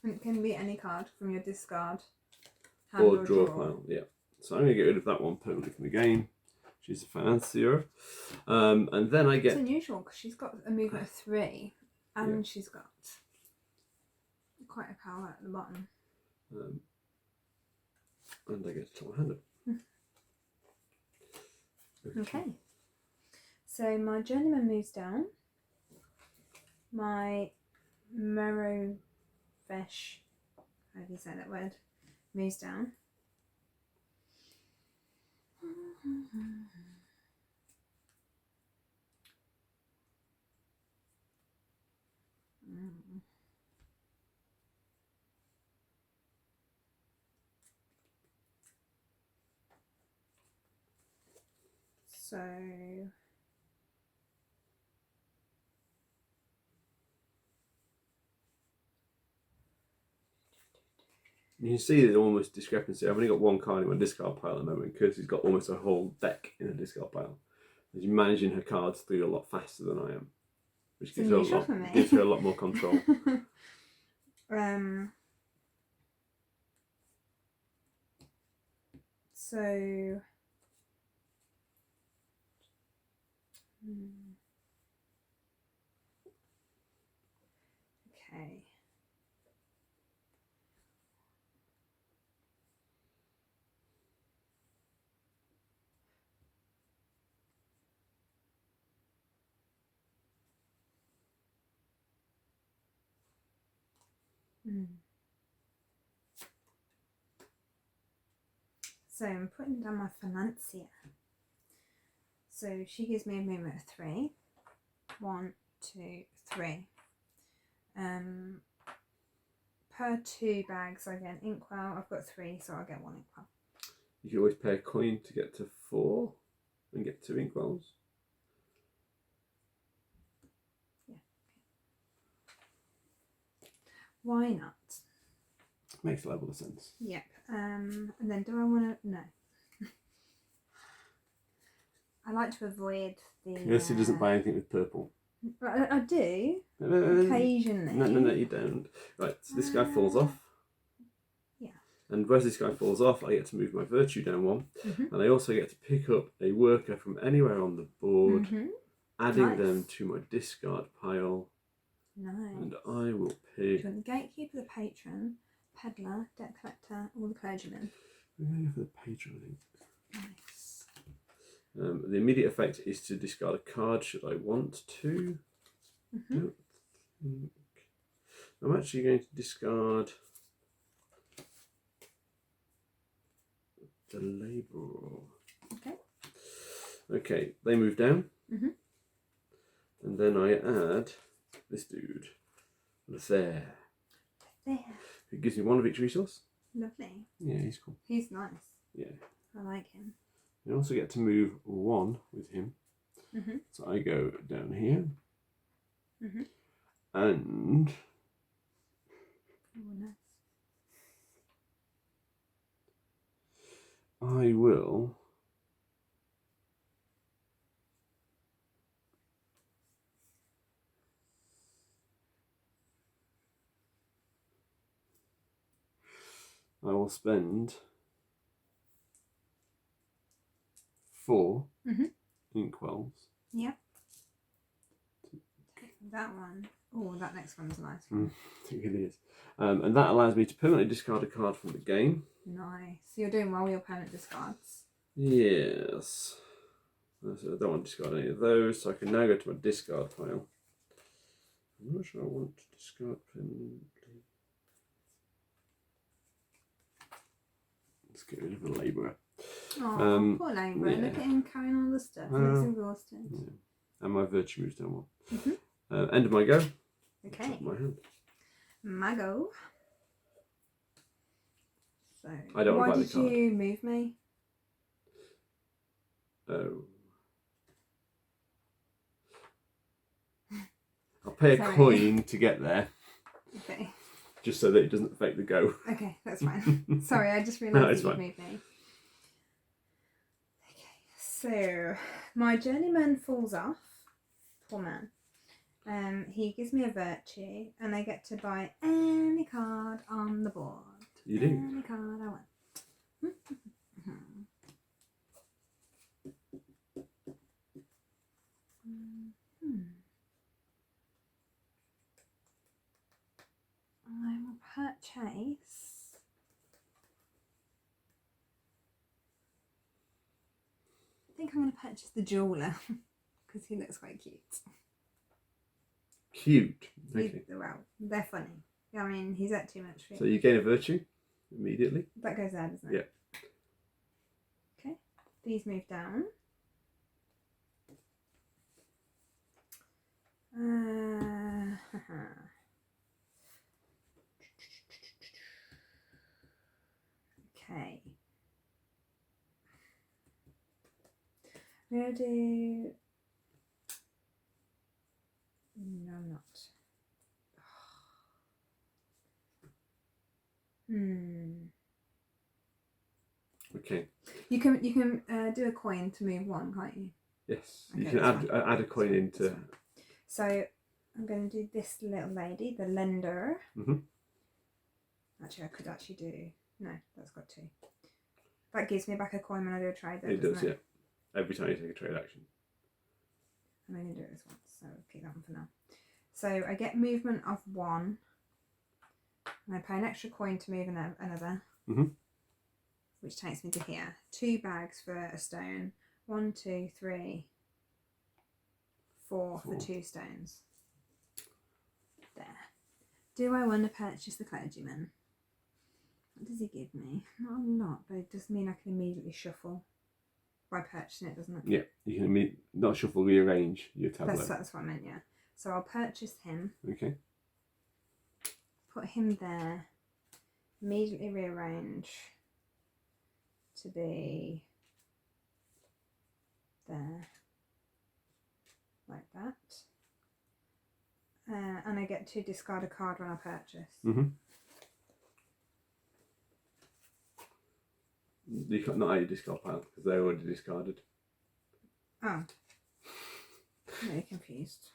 And it can be any card from your discard.
Or draw pile, yeah. So I'm going to get rid of that one permanently from the game. She's a financier. And then I get...
It's unusual because she's got a movement of 3 and she's got quite a power at the bottom.
And I get to top my hand up.
Okay. So my journeyman moves down. My Merovesh, how do you say that word, moves down. So
you can see there's almost discrepancy. I've only got 1 card in my discard pile at the moment. Kirsty's got almost a whole deck in a discard pile. She's managing her cards through a lot faster than I am, which gives her a lot more control.
So okay. So I'm putting down my financier. So she gives me a movement of 3. 1, 2, 3. Per 2 bags I get an inkwell. I've got 3, so I'll get 1 inkwell.
You can always pay a coin to get to 4 and get 2 inkwells.
Yeah. Why not?
Makes a level of sense.
Yep. And then do I want to... No. I like to avoid the...
Kirsty doesn't buy anything with purple.
I do. Occasionally.
No, you don't. Right, so this guy falls off.
Yeah.
And whereas this guy falls off, I get to move my virtue down 1. And I also get to pick up a worker from anywhere on the board, adding them to my discard pile.
Nice.
And I will
Do
pick...
you want the gatekeeper, the patron, peddler, debt collector, or the clergyman?
I'm going to go for the patron, I think.
Nice.
The immediate effect is to discard a card should I want to. I'm actually going to discard the labourer.
Okay.
Okay, they move down. And then I add this dude, there. Who gives me 1 victory resource.
Lovely.
Yeah, he's cool.
He's nice.
Yeah.
I like him.
I also get to move 1 with him. So I go down here. And
Oh, nice.
I will. Spend 4 inkwells.
Yep. That one. Oh, that next one's a nice one.
I think it is. And that allows me to permanently discard a card from the game.
Nice. So you're doing well with your permanent discards.
Yes. So I don't want to discard any of those, so I can now go to my discard pile. I'm not sure I want to discard permanently. Let's get rid of the labourer.
Oh, poor labourer. Look at him carrying all the stuff. He looks exhausted.
Yeah. And my virtue moves down one. End of my go.
Okay.
Top of my hand.
My go. So,
I don't want
why
to buy
did
the card.
you move me?
Oh. I'll pay a
Sorry.
coin to get there,
Okay.
just so that it doesn't affect the go.
Okay, that's fine. Sorry, I just
No,
realised
it's
that you
fine.
moved me. Okay, so my journeyman falls off. Poor man. He gives me a virtue, and I get to buy any card on the board.
You do.
Any card I want. I will purchase. I think I'm going to purchase the jeweler because he looks quite cute.
Cute. Okay.
Well, they're funny. I mean, he's at too much for
So you gain a virtue immediately.
That goes there, doesn't it?
Yeah.
Okay. These move down. Okay. I'm going to do... No, I'm not.
Okay.
You can do a coin to move one, can't you?
Yes.
Okay,
You can add a coin into.
So I'm going to do this little lady, the lender. Actually, I could actually do. No, that's got 2. That gives me back a coin when I do a trade. Though,
It does,
doesn't it?
yeah. Every time you take a trade action.
I'm only do it this once, so I'll keep that one for now. So I get movement of 1, and I pay an extra coin to move another, which takes me to here. 2 bags for a stone. 1, 2, 3, 4 for 2 stones. There. Do I want to purchase the clergyman? What does he give me? Not a lot, but it does mean I can immediately shuffle by purchasing it, doesn't it?
Yeah, you can not shuffle, rearrange your tableau.
That's what I meant, yeah. So I'll purchase him.
Okay.
Put him there. Immediately rearrange to be there. Like that. And I get to discard a card when I purchase.
You can't, not out your discard pile because they're already discarded.
Oh. I'm really confused.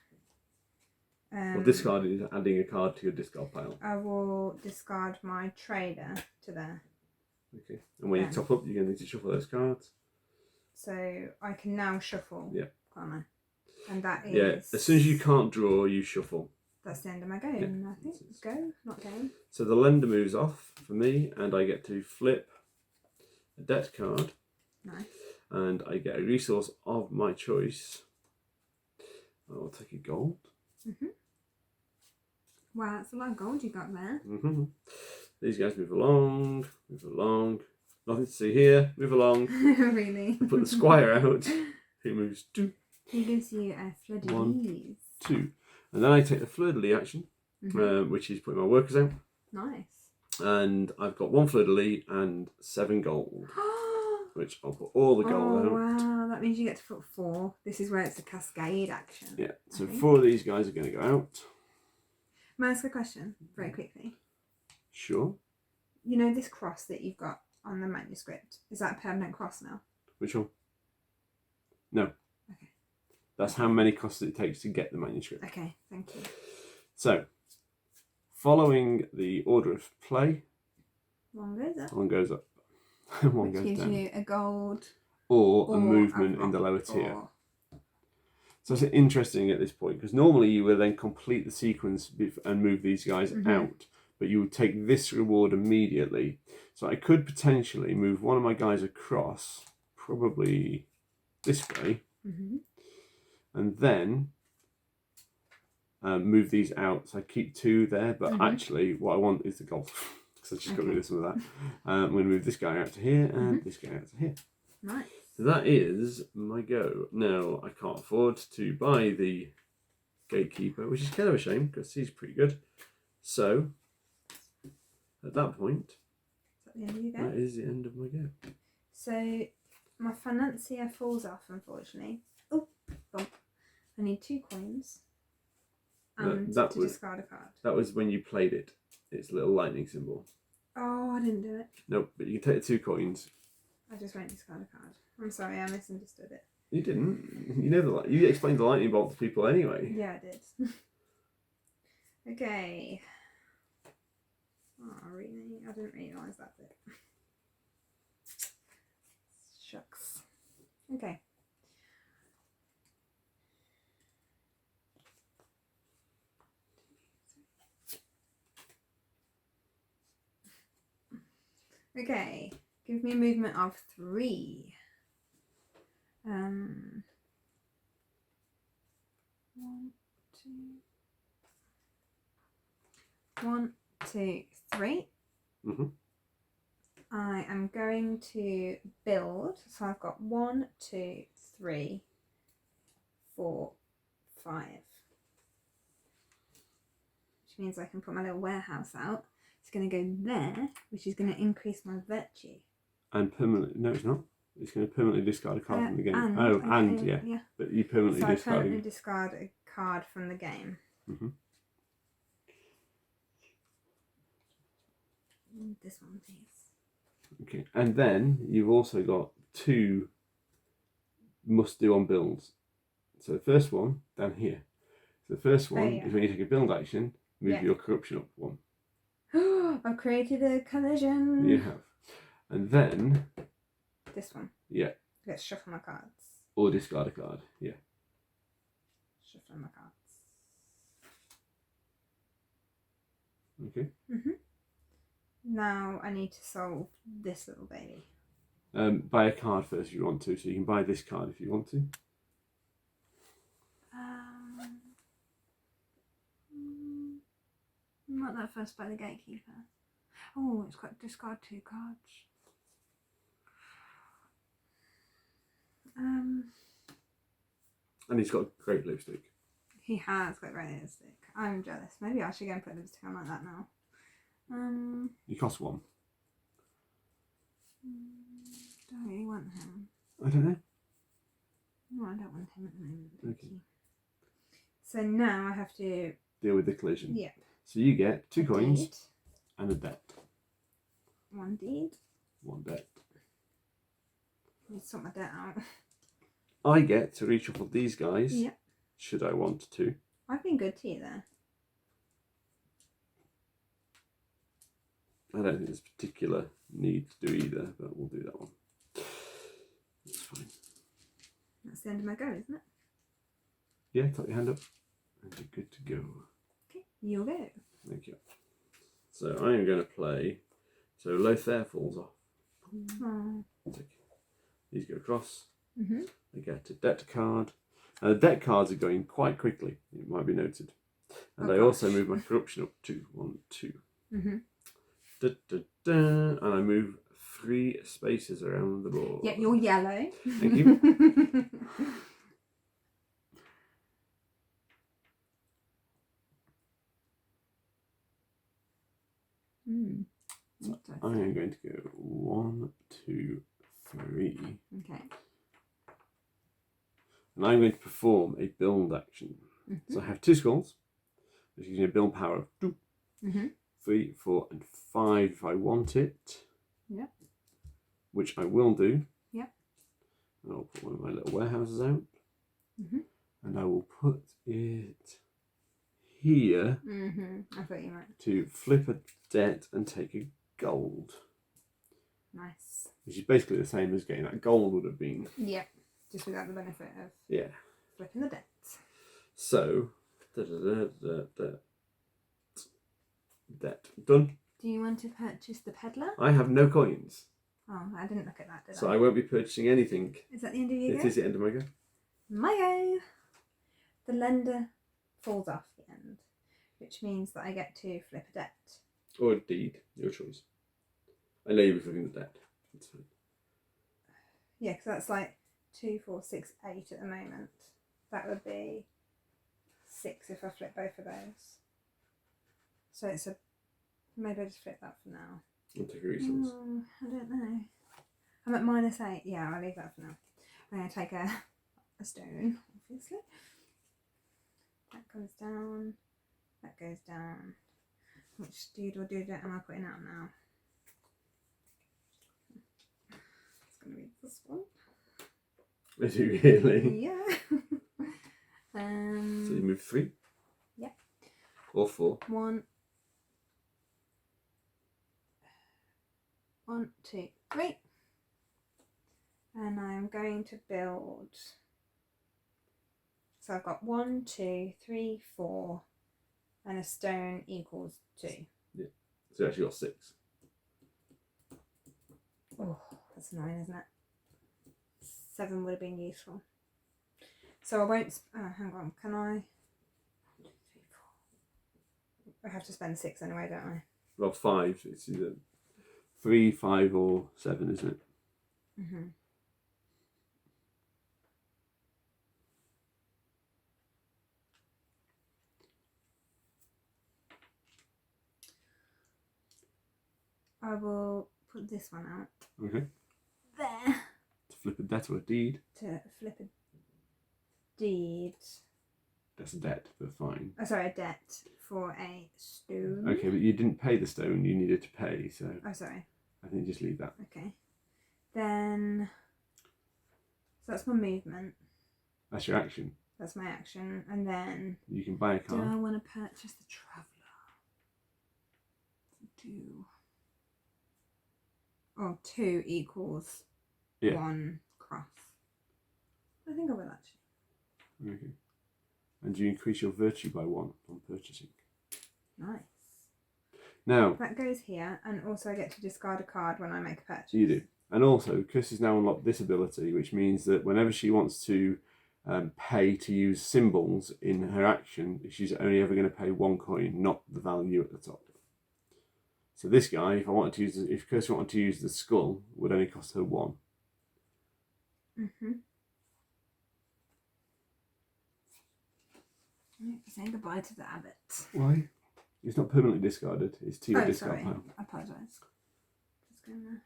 Well, discarded is adding a card to your discard pile.
I will discard my trader to there.
Okay. And when you top up, you're going to need to shuffle those cards.
So I can now shuffle.
Yeah.
Can't I? And that is...
Yeah. As soon as you can't draw, you shuffle.
That's the end of my game, I think. Go, not game.
So the lender moves off for me, and I get to flip a debt card.
Nice.
And I get a resource of my choice. I'll take a gold.
Wow, that's a lot of gold you got there.
These guys move along, Nothing to see here, move along.
Really?
Put the squire out, who moves 2.
He gives you a fleur-de-lis.
2. And then I take the fleur-de-lis action, which is putting my workers out.
Nice.
And I've got 1 fleur-de-lis and 7 gold, which I'll put all the gold out.
Wow, that means you get to put 4. This is where it's a cascade action.
Yeah, so 4 of these guys are going to go out.
May I ask a question very quickly?
Sure.
You know this cross that you've got on the manuscript. Is that a permanent cross now?
Which one? No.
Okay.
That's how many costs it takes to get the manuscript.
Okay, thank you.
So, following the order of play,
One goes up.
one goes up, one
which
goes
gives
down.
you a gold
Or a
or
movement in the
rock
lower tier.
or-
So it's interesting at this point, because normally you would then complete the sequence and move these guys out, but you would take this reward immediately. So I could potentially move one of my guys across, probably this way, and then move these out. So I keep 2 there, but actually what I want is the gold, because I just got rid of some of that. I'm going to move this guy out to here and this guy out to here.
Nice.
So that is my go. Now, I can't afford to buy the gatekeeper, which is kind of a shame because he's pretty good. So, at that point,
Is that the end of your go?
that is the end of my go.
So my financier falls off, unfortunately. Oh, bump. I need 2 coins and to discard a card.
That was when you played it. It's a little lightning symbol.
Oh, I didn't do it.
Nope, but you can take the 2 coins.
I just won't discard a card. I'm sorry, I misunderstood it.
You didn't. You know you explained the lightning bolt to people anyway.
Yeah, I did. Okay. Oh, really? I didn't realise that bit. Shucks. Okay. Okay. Give me a movement of 3. 1, 2. 1, 2, 3. I am going to build. So I've got 1, 2, 3, 4, 5. Which means I can put my little warehouse out. It's going to go there, which is going to increase my virtue.
And permanently, no, it's not. It's going to permanently discard a card from the game.
And,
yeah. But you permanently
so I
discard
permanently discard a card from the game. This one, please.
Okay, and then you've also got 2 must-do on builds. So the first one down here. So the first one is when you take a build action, move your corruption up 1.
I've created a collision.
You have. And then...
This one.
Yeah.
Let's shuffle my cards.
Or discard a card, yeah.
Shuffle my cards.
Okay.
Now I need to solve this little baby.
Buy a card first if you want to. So you can buy this card if you want to.
Not that first by the gatekeeper. Oh, it's got discard 2 cards.
And he's got great lipstick.
He has got great lipstick. I'm jealous. Maybe I should go and put lipstick on like that now.
You cost 1.
Do I really want him?
I don't know.
No, I don't want him at the moment.
Okay.
So now I have to
Deal with the collision.
Yep.
So you get 2
a
coins
deed,
and a debt.
1 deed.
1 debt.
Let me sort my debt out.
I get to reshuffle these guys.
Yep.
Should I want to.
I've been good to you there.
I don't think there's particular need to do either, but we'll do that one. That's fine.
That's the end of my go, isn't it?
Yeah, tuck your hand up and you're good to go.
Okay, you'll go.
Thank you. So I am going to play. So Lothair falls off. Take, these go across. I get a debt card. And the debt cards are going quite quickly, it might be noted. And I also move my corruption up to 1, 2. Da, da, da, and I move 3 spaces around the board.
Yeah, you're yellow.
Thank you. I am going to go 1, 2, 3.
Okay.
And I'm going to perform a build action. So I have 2 skulls, which gives me a build power of 2, 3, 4, and 5 if I want it.
Yep.
which I will do.
Yep.
And I'll put one of my little warehouses out.
Mm-hmm.
And I will put it here
I thought you might.
to flip a debt and take a gold.
Nice.
Which is basically the same as getting that gold would have been.
Yep. Just without the benefit of flipping the debt.
So, debt done.
Do you want to purchase the peddler?
I have no coins.
Oh, I didn't look at that, did
So
I?
I won't be purchasing anything.
Is that the end of your go?
It is the end of my go.
My go. The lender falls off the end, which means that I get to flip a debt.
Or a deed, your choice. I know you're flipping the debt. That's fine.
Yeah, because that's like 2, 4, 6, 8 at the moment. That would be 6 if I flip both of those. So it's a... Maybe I just flip that for now.
I'll take a resource.
I don't know. I'm at -8. Yeah, I'll leave that for now. I'm going to take a stone, obviously. That comes down. That goes down. Which deed or dudette am I putting out now? It's going to be this one.
Is it really?
Yeah.
So you move 3?
Yeah.
Or 4?
1, 2, 3. And I'm going to build. So I've got 1, 2, 3, 4, and a stone equals 2.
Yeah. So you actually got 6.
Oh, that's annoying, isn't it? 7 would have been useful. So I won't. Hang on. Can I? 1, 2, 3, 4. I have to spend 6 anyway, don't I?
Well, 5. It's either 3, 5, or 7, isn't it?
Mhm. I will put this one out.
Okay.
There.
To flip a debt or a deed.
To flip a deed.
That's a debt, but fine.
Oh, sorry, a debt for a stone.
Okay, but you didn't pay the stone you needed to pay, so
Oh, sorry.
I think just leave that.
Okay. Then. So that's my movement.
That's your action.
That's my action. And then.
You can buy a
Do I
car.
want to purchase the traveller? 2. Oh, 2 equals 1 cross. I think I will actually.
Okay. And you increase your virtue by 1 on purchasing.
Nice.
Now,
That goes here, and also I get to discard a card when I make a purchase.
you do. And also, Kirsty's now unlocked this ability, which means that whenever she wants to pay to use symbols in her action, she's only ever going to pay 1 coin, not the value at the top. So this guy, if Kirsty wanted to use the skull, would only cost her 1.
Saying goodbye to the abbot.
Why? It's not permanently discarded. It's to your discard
sorry.
pile.
I apologise. Just going there.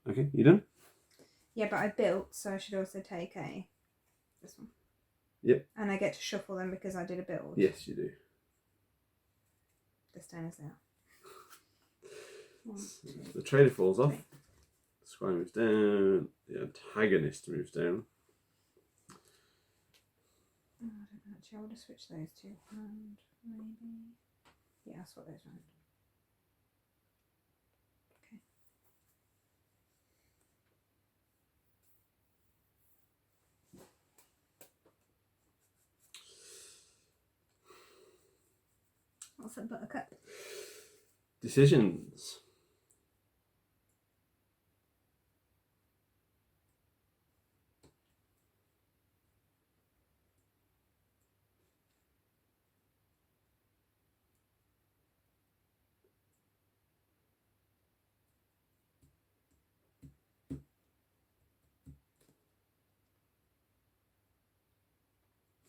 Okay, you done?
Yeah, but I built, so I should also take this one.
Yep.
And I get to shuffle them because I did a build.
Yes, you do.
The stone is there. 1, 2,
The trader falls off.
3.
The squire moves down. The antagonist moves down.
Oh, I don't know. Actually, I would have switched those 2 around, maybe. Yeah, I'll swap those around. Okay. What's that buttercup?
Decisions.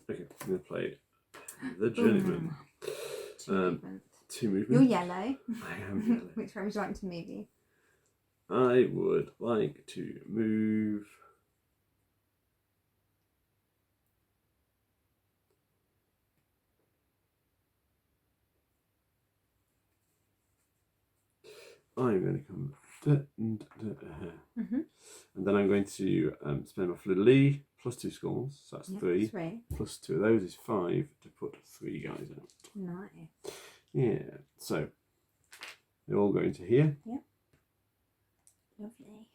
Okay, I'm going to play the Journeyman.
2 movement.
2 movement.
You're yellow.
I am yellow.
Which way would you like me to move you?
I would like to move. I'm going to come here. And then I'm going to spend my fleur-de-lis plus 2 skulls, so that's 3. Plus 2 of those is 5 to put 3 guys out.
Nice.
Yeah, so they're all going to here.
Yep. Lovely.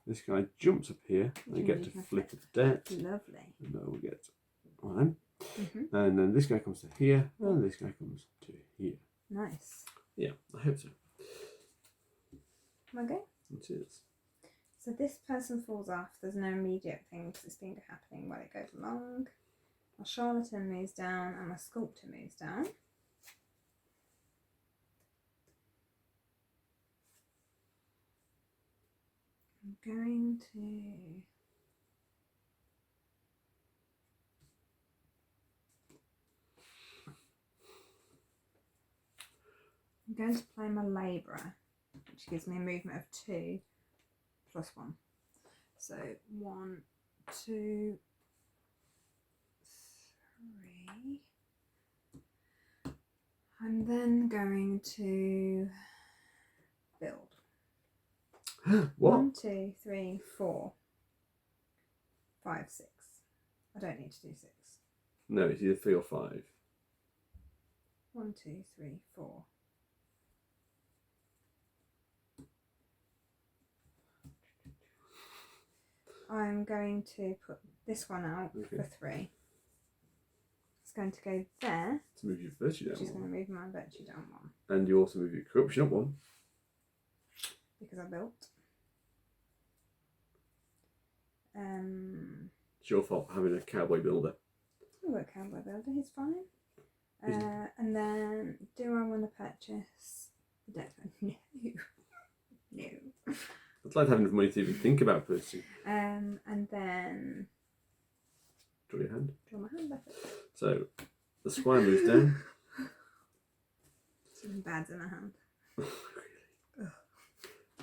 This guy jumps up here. I get to flip a debt.
Lovely.
And I will get 1. And then this guy comes to here, and this guy comes to here.
Nice.
Yeah, I hope so.
Okay.
It is.
So this person falls off. There's no immediate thing because it's been happening while it goes along. My charlatan moves down and my sculptor moves down. I'm going to play my labourer, which gives me a movement of 2 plus 1. So 1, 2, 3. I'm then going to build.
What?
1, 2, 3, 4, 5, 6. I don't need to do 6.
No, it's either 3 or 5.
1, 2, 3, 4. I'm going to put this one out for 3. It's going to go there.
To move your virtue down.
Which is going to move my virtue down 1.
And you also move your corruption up 1.
Because I built.
It's your fault for having a cowboy builder.
I've got a cowboy builder, he's fine. And then, do I want to purchase the deck? No. No.
I'd like having enough money to even think about purchasing.
And then
Draw your hand.
Draw my hand back.
So the squire moves down.
Something bad's in my hand.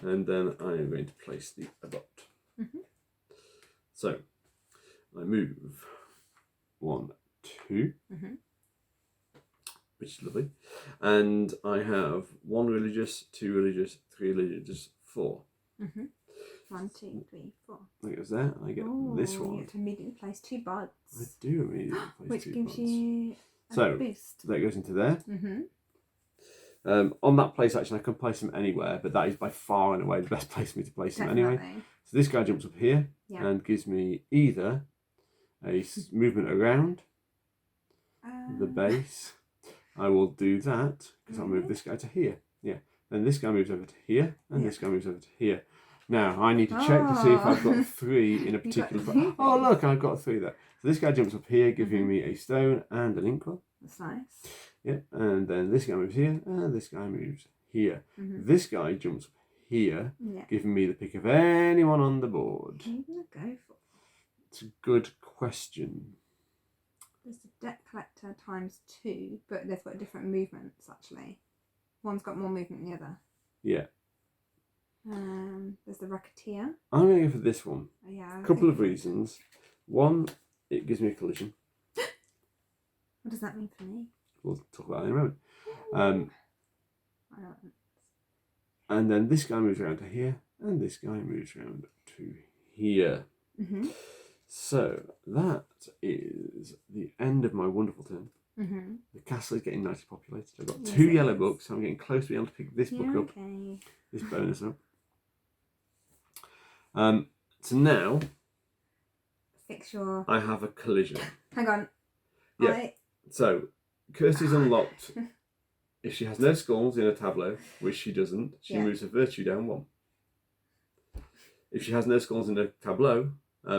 And then I am going to place the abbot. So I move 1, 2, which is lovely. And I have 1 religious, 2 religious, 3 religious, 4.
1, 2, 3, 4.
That goes there. I get this one.
You get to immediately place 2 buds.
I do immediately place
which
2
gives
buds.
you a
So
boost.
that goes into there. On that place action, I can place them anywhere, but that is by far and away the best place for me to place them anyway. So this guy jumps up here and gives me either a movement around the base. I will do that because I'll move this guy to here. Yeah. Then this guy moves over to here, and this guy moves over to here. Now I need to check to see if I've got 3 in a particular. Oh look, I've got 3 there. So this guy jumps up here, giving me a stone and an inkwell.
That's nice.
Yeah, and then this guy moves here, and this guy moves here. This guy jumps up here, giving me the pick of anyone on the board.
Who are you going to go for?
It's a good question.
There's the debt collector times 2, but they've got different movements actually. One's got more movement than the other.
Yeah.
There's the racketeer.
I'm going to go for this one.
Oh, yeah.
A couple of reasons. One, it gives me a collision.
What does that mean for me?
We'll talk about that in a moment. And then this guy moves around to here, and this guy moves around to here. So that is the end of my wonderful turn. The castle is getting nicely populated. I've got 2 yellow books, so I'm getting close to being able to pick this book up. This bonus up. So now
Fix your...
I have a collision.
Hang on.
Yeah. So Kirsty's unlocked. If she has no skulls in her tableau, which she doesn't, she moves her virtue down 1. If she has no skulls in her tableau,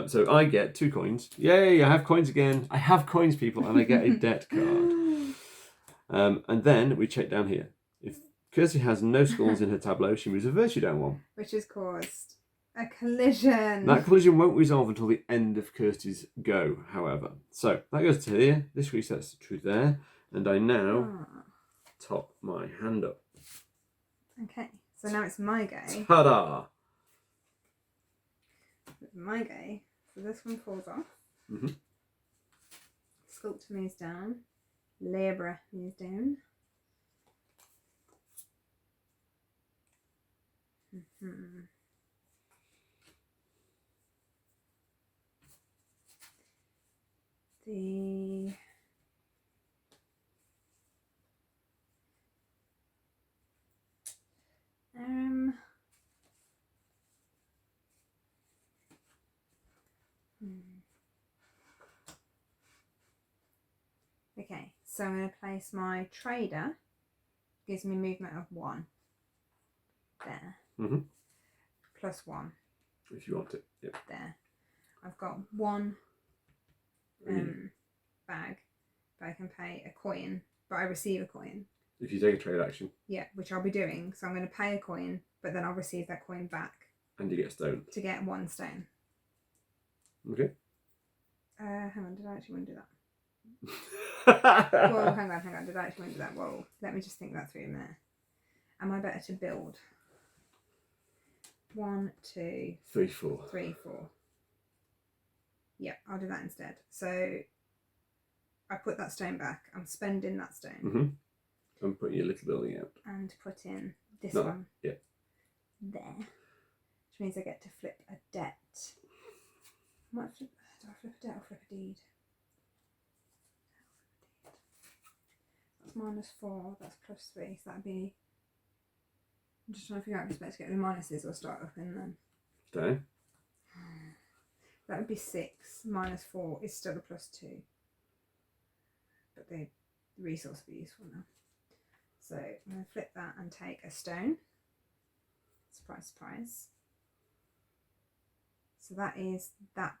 so I get 2 coins. Yay, I have coins again. I have coins, people, and I get a debt card. And then we check down here. If Kirsty has no skulls in her tableau, she moves her virtue down 1.
Which has caused a collision.
That collision won't resolve until the end of Kirsty's go, however. So that goes to here. This resets to there. And I now top my hand up.
Okay, so now it's my go.
Ta-da!
It's my go. So this one falls off. Sculptor moves down. Labourer moves down. The okay, so I'm going to place my trader. Gives me movement of 1. There. +1.
If you want it. Yep.
There. I've got 1 bag, but I can pay a coin, but I receive a coin.
If you take a trade action.
Yeah, which I'll be doing. So I'm going to pay a coin, but then I'll receive that coin back.
And you get a stone.
To get 1 stone.
Okay.
Hang on, did I actually want to do that? Whoa, hang on, did I actually want to do that? Whoa, let me just think that through a minute. Am I better to build? 1, 2,
3, 4.
3, 4. Yeah, I'll do that instead. So I put that stone back. I'm spending that stone.
I'm putting your little building out.
And put in this one.
Yeah.
There. Which means I get to flip a debt. Do I flip a debt or flip a deed? That's -4, that's +3, so that'd be... I'm just trying to figure out if it's better to get the minuses or start up in them.
Okay.
That would be 6. -4 is still a +2. But the resource will be useful now. So I'm going to flip that and take a stone. Surprise, surprise. So that is that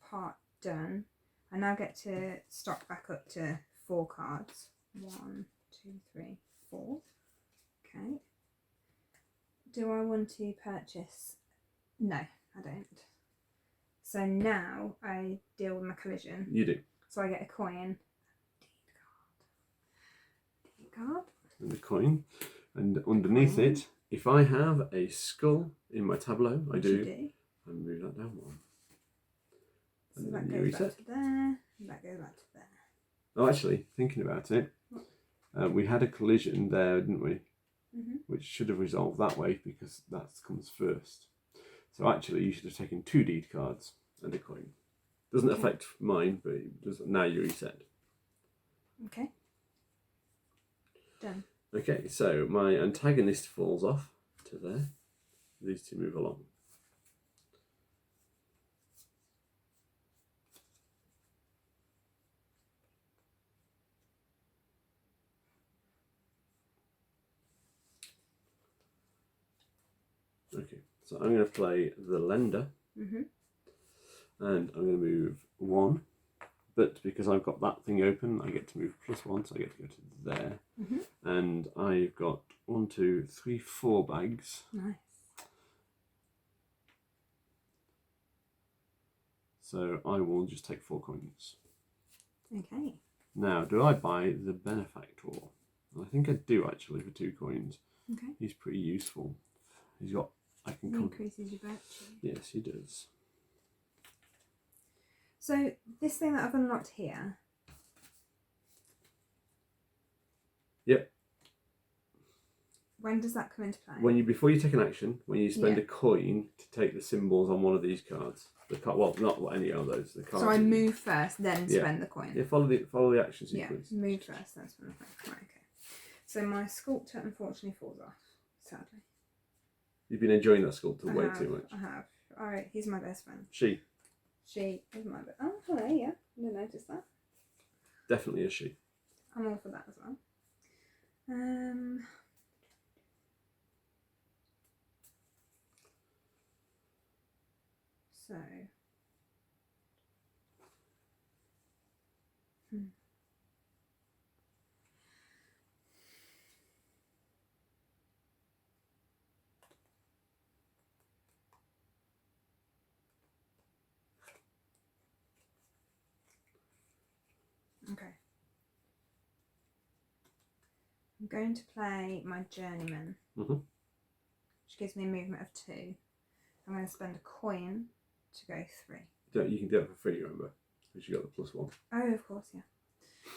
part done. I now get to stock back up to 4 cards. 1, 2, 3, 4. Okay. Do I want to purchase? No, I don't. So now I deal with my collision.
You do.
So I get a coin. Deed card.
And the coin. And underneath it, if I have a skull in my tableau, I do. And move that down 1.
So that goes back to there. And that goes back to there.
Oh, actually, thinking about it, we had a collision there, didn't we? Which should have resolved that way because that comes first. So actually, you should have taken 2 deed cards and a coin. Doesn't affect mine, but it does, now you reset.
Okay. Done.
Okay, so my antagonist falls off to there. These 2 move along. Okay, so I'm going to play the lender, and I'm going to move 1, but because I've got that thing open, I get to move +1, so I get to go to there, and I've got 1, 2, 3, 4 bags.
Nice.
So I will just take 4 coins.
Okay.
Now, do I buy the benefactor? I think I do actually for 2 coins.
Okay.
He's pretty useful. He's got. I can
increases your virtue.
Yes, he does.
So this thing that I've unlocked here.
Yep.
When does that come into play?
When you before you take an action, when you spend a coin to take the symbols on one of these cards. The card, well, not any of those. The cards.
So I move first, then spend the coin.
Yeah, follow the action sequence.
Yeah, move first, then spend the coin. Right, okay. So my sculptor unfortunately falls off, sadly.
You've been enjoying that sculptor way too much.
I have. Alright, he's my best friend.
She
is my best. Oh, hello, yeah. I didn't notice that.
Definitely a she.
I'm all for that as well. So. Okay. I'm going to play my journeyman, which gives me a movement of 2. I'm going to spend a coin to go 3.
You can do it for free, remember? Because you got the +1.
Oh, of course, yeah.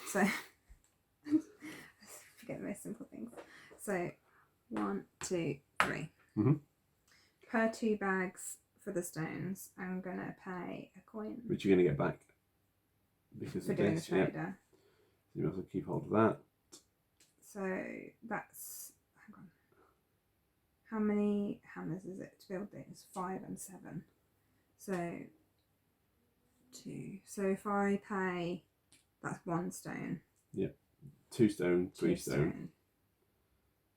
So, forget the most simple things. So, 1, 2, 3. per 2 bags for the stones, I'm going to pay a coin
which you're going to get back because
for
of
doing the
this. Yeah.
trader.
So you have to keep hold of that.
So that's, hang on, how many hammers is it to build this? 5 and 7. So 2. So if I pay, that's 1 stone.
Yeah. 2 stone, 3
2
stone.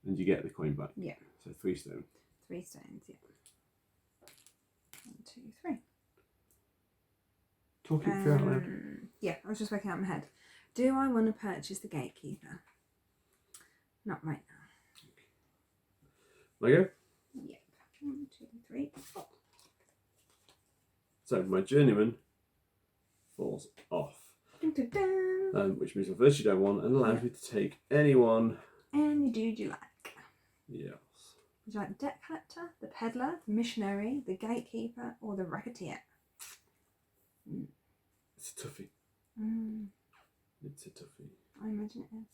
And you get the coin back.
Yeah.
So 3 stone.
3 stones, yeah. 1, 2, 3.
Talk it through out loud.
Yeah, I was just working out in my head. Do I want to purchase the gatekeeper? Not right now.
Lego?
Yep. 1, 2, 3. Oh.
So my journeyman falls off.
Dun, dun, dun.
Which means I virtue down 1 and allows me to take anyone.
Any dude you like.
Yes.
Would you like the debt collector, the peddler, the missionary, the gatekeeper, or the racketeer?
It's a toughie. It's a toughie.
I imagine it is.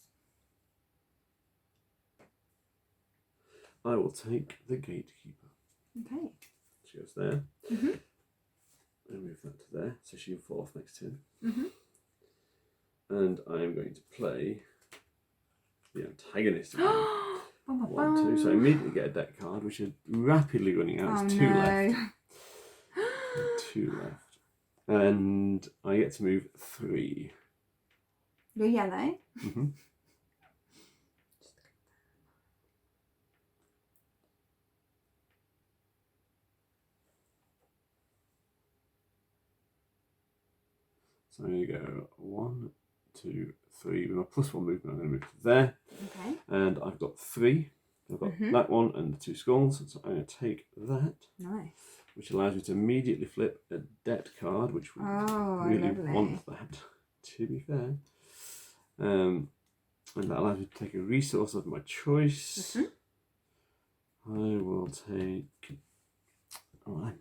I will take the gatekeeper.
Okay.
She goes there.
Mm-hmm.
And move that to there, so she will fall off next turn.
Mm-hmm.
And I am going to play the antagonist again. 1, 2. So I immediately get a deck card, which is rapidly running out. It's 2 left. 2 left. And I get to move 3.
You're yellow.
Mm-hmm. So I'm going to go 1, 2, 3. With my +1 movement, I'm going to move to there.
Okay.
And I've got 3. I've got that one and the 2 skulls. So I'm going to take that.
Nice.
Which allows me to immediately flip a debt card, which we really
lovely.
want that, to be fair. And that allows me to take a resource of my choice. I will take... Oh,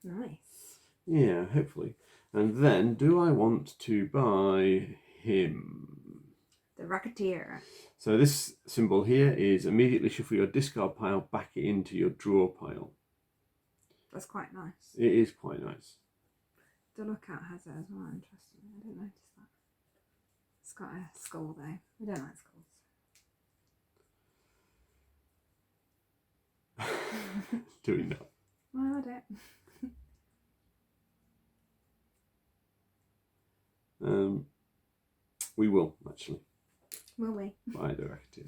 nice.
yeah, hopefully. And then, do I want to buy him?
The racketeer.
So this symbol here is immediately shuffle your discard pile back into your draw pile.
That's quite nice.
It is quite nice.
The lookout has it as well, interesting. I didn't notice that. It's got a skull though. I don't like skulls.
Doing that.
Well, I don't.
We will, actually.
Will we?
Buy the racketeer.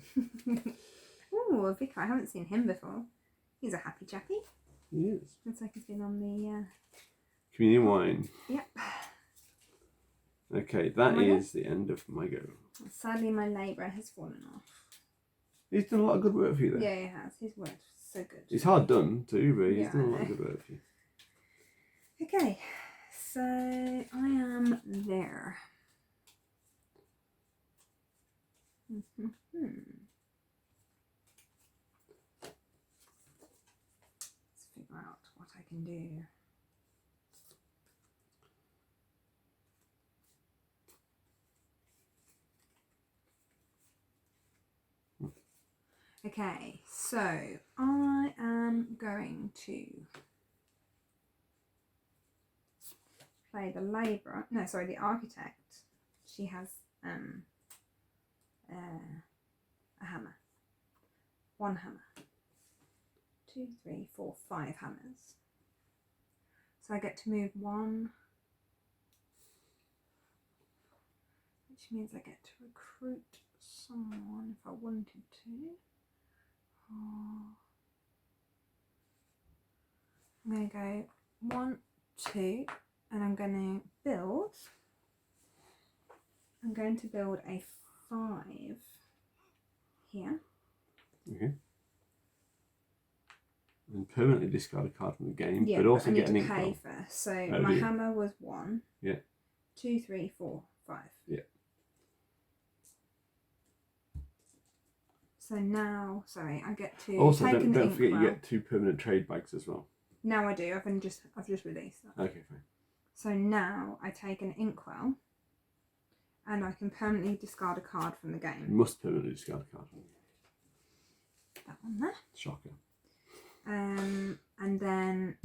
Ooh, Vicar, I haven't seen him before. He's a happy chappy.
He is.
Looks like he's been on the...
Communion wine.
Yep.
Okay, that is the end of my go.
Sadly, my labourer has fallen off.
He's done a lot of good work for you there.
Yeah, he has. He's worked so good.
It's hard done too, but he's
Yeah,
done a lot of good work for you.
Okay, so I am there. Let's figure out what I can do. Okay, so I am going to play the labourer. No, sorry, the architect. She has a hammer. 1 hammer. 2, 3, 4, 5 hammers. So I get to move 1, which means I get to recruit someone if I wanted to. I'm going to go 1, 2, and I'm going to build. I'm going to build a 5 here.
Okay. And permanently discard a card from the game,
Yeah,
but also
I need
get an
to
ink
pay
roll.
first. So my hammer was 1.
Yeah.
2, 3, 4, 5.
Yeah.
So now, sorry, I get to
Also,
take an
don't
ink
forget
roll.
you get 2 permanent trade bags as well.
Now I do. I've just released that.
Okay, fine.
So now I take an inkwell, and I can permanently discard a card from the
You
game.
must permanently discard a card.
That one there.
Shocker.
And then,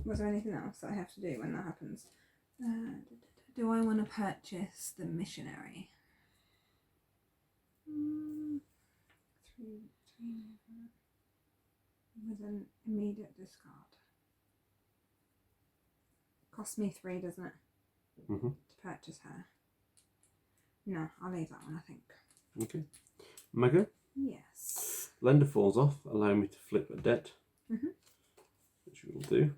was there anything else that I have to do when that happens? Do I want to purchase the missionary? Three with an immediate discard. Costs me 3, doesn't it?
Mm-hmm.
To purchase her. No, I'll leave that one, I think.
Okay. My go?
Yes.
Lender falls off, allowing me to flip a debt, which we will do.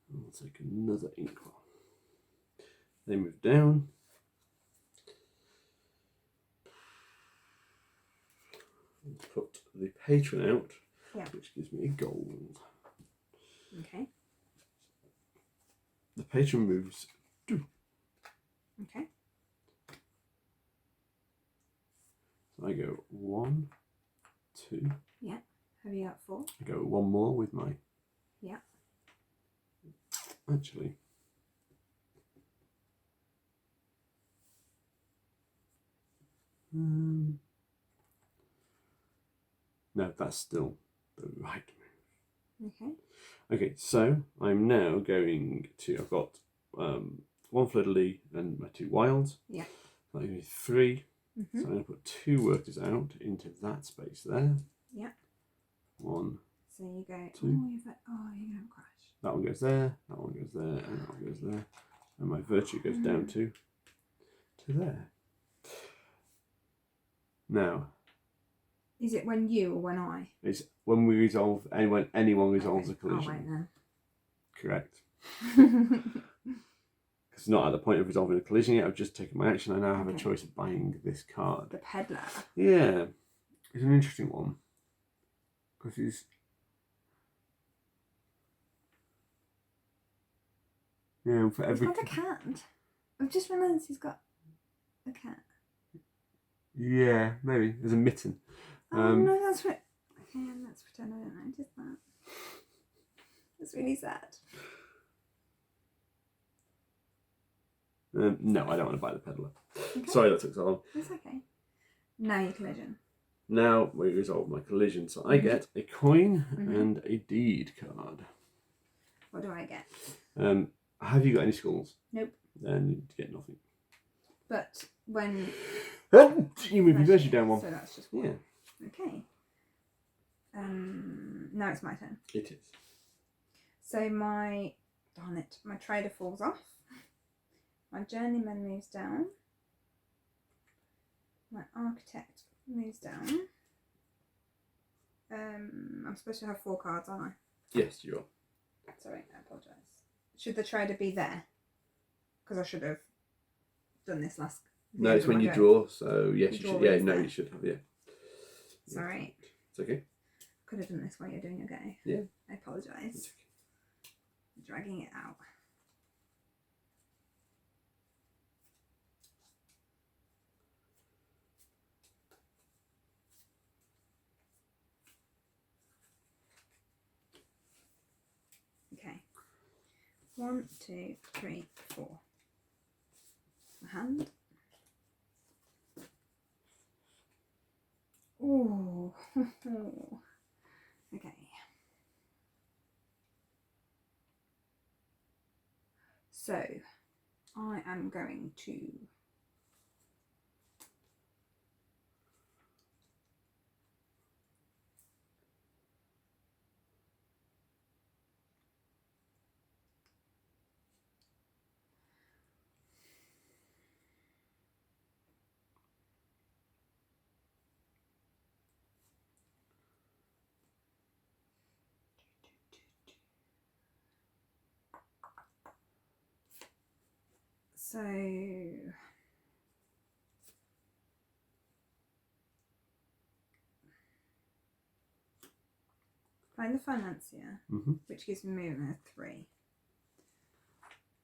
And we'll take another inkwell. They move down. And put the patron out, which gives me a gold.
Okay.
The patron moves 2.
Okay.
So I go 1, 2.
Yeah. Have you got 4?
I go 1 more with my.
Yeah.
Actually. No, that's still the right move.
Okay.
Okay, so I'm now going to. I've got 1 fleur-de-lis and my 2 wilds.
Yeah.
So I'm going to 3. So I'm going to put 2 workers out into that space there.
Yeah.
1.
So you go.
2.
You're gonna crash.
That one goes there. That one goes there, and that one goes there, and my virtue goes down to there. Now.
Is it when you or when I?
It's when we resolve, and when anyone resolves a collision.
Oh, wait then.
Correct. It's not at the point of resolving a collision yet. I've just taken my action. I now have a choice of buying this card.
The peddler.
Yeah, it's an interesting one because he's. Yeah, for every.
He's got a cat. I've just realised he's got a cat.
Yeah, maybe there's a mitten.
Oh no, that's right. Okay, let's pretend I didn't notice that. That's really sad.
No, I don't want to buy the peddler.
Okay.
Sorry that took so long.
That's okay. Now you collision.
Now we resolve my collision. So I get a coin and a deed card.
What do I get?
Have you got any skulls?
Nope.
Then you get nothing.
But when...
you move your virtue down 1.
So that's just 1. Yeah. Okay. Now it's my turn.
It is.
So my... Darn it. My trader falls off. My journeyman moves down. My architect moves down. I'm supposed to have 4 cards, aren't I?
Yes, you are.
Sorry, I apologise. Should the trader be there? Because I should have done this last.
No, it's when you draw. So yes, you should. Yeah, no, you should have. Yeah.
Sorry.
It's okay.
Could have done this while you're doing your go.
Yeah.
I apologise.
It's okay.
Dragging it out. Okay. 1, 2, 3, 4. My hand. Oh. Okay. So, I am going to find the financier, which gives me movement of 3.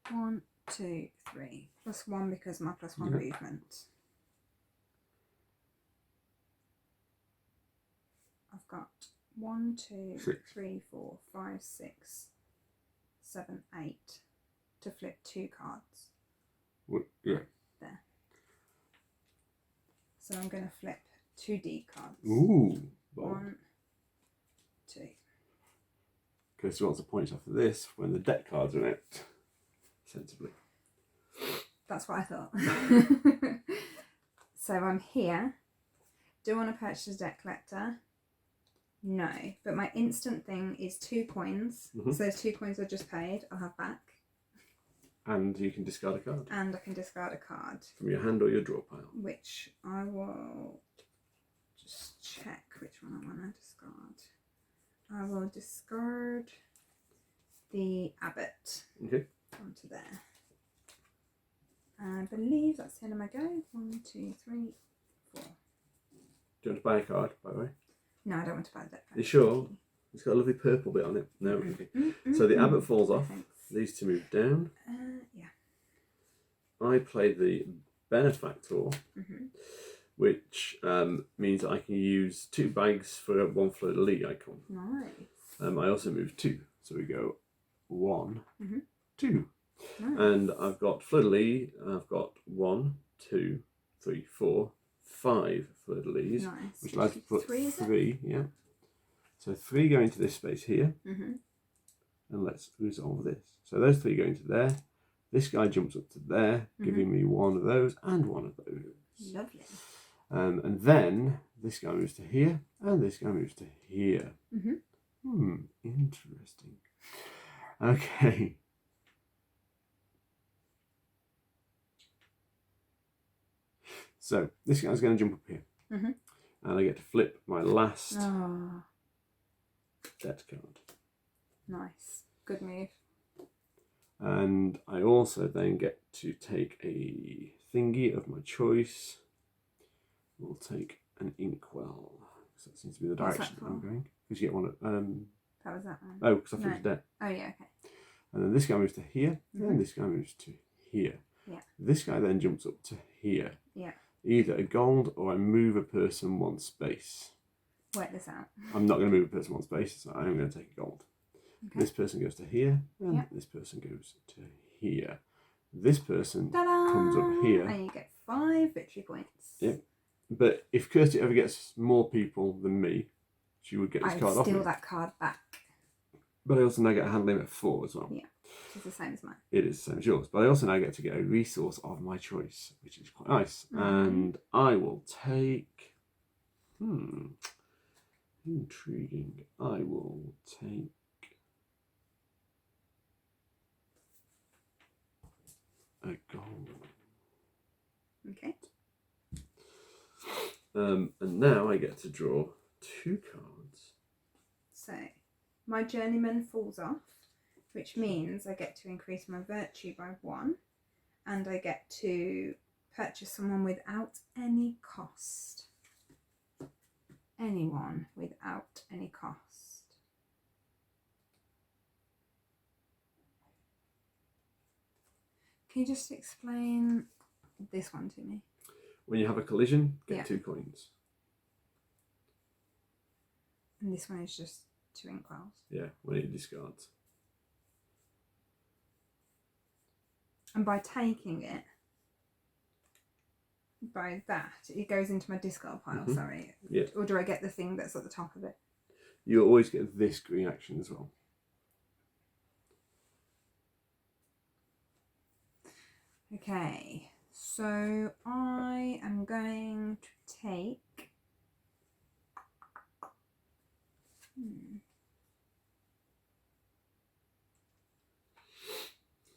1, 2, 3. +1 because of my +1 movement. I've got 1, 2, 3, 4, 5, 6, 7, 8 to flip 2 cards.
Yeah.
There. So I'm going to flip 2 D cards.
Ooh.
1, 2.
Kirsty wants the points after this when the deck cards are out. Sensibly.
That's what I thought. So I'm here. Do I want to purchase a deck collector? No. But my instant thing is 2 coins. So those 2 coins I just paid, I'll have back.
And you can discard a card.
And I can discard a card.
From your hand or your draw pile.
Which I will just check which one I want to discard. I will discard the Abbot.
Okay.
Onto there. I believe that's the end of my go. 1, 2, 3, 4.
Do you want to buy a card, by the way?
No, I don't want to buy that.
Are you sure? It's got a lovely purple bit on it. No, okay. So the Abbot falls off.
Thanks.
These two move down.
Yeah.
I play the Benefactor, which means that I can use 2 bags for 1 fleur-de-lis icon.
Nice.
I also move 2, so we go 1, 2.
Nice.
And I've got fleur-de-lis, I've got 1, 2, 3, 4, 5 fleur-de-lis,
Nice.
which allows you to put
3, is it?
3, yeah. So 3 go into this space here, and let's resolve this. So those 3 go into there. This guy jumps up to there, giving me 1 of those and 1 of those.
Lovely.
And then this guy moves to here, and this guy moves to here. Interesting. Okay. So this guy's going to jump up here, and I get to flip my last debt card.
Nice. Good move.
And I also then get to take a thingy of my choice. We'll take an inkwell, because that seems to be the direction that I'm going. Because you get one of
That was that one.
oh, because I flipped debt.
Oh yeah, okay.
And then this guy moves to here, and this guy moves to here.
Yeah.
This guy then jumps up to here.
Yeah.
Either a gold or I move a person 1 space.
Work this out.
I'm not going to move a person 1 space, so I'm going to take a gold.
Okay.
This person goes to here, and this person goes to here. This person comes up here.
And you get 5 victory points.
Yep. But if Kirsty ever gets more people than me, she would get this card off me.
I'd steal that card back.
But I also now get a hand limit of 4 as well.
Yeah, which is the same as mine.
It is the same as yours. But I also now get to get a resource of my choice, which is quite nice. And I will take... Intriguing. I will take... a gold.
Okay.
And now I get to draw 2 cards.
So my journeyman falls off, which means I get to increase my virtue by 1, and I get to purchase someone without any cost. Anyone without any cost. Can you just explain this one to me?
When you have a collision, get 2 coins.
And this one is just 2 inkwells.
Yeah, when it discards.
And by taking it, by that, it goes into my discard pile, sorry.
Yeah.
Or do I get the thing that's at the top of it?
You'll always get this green action as well.
Okay, so I am going to take...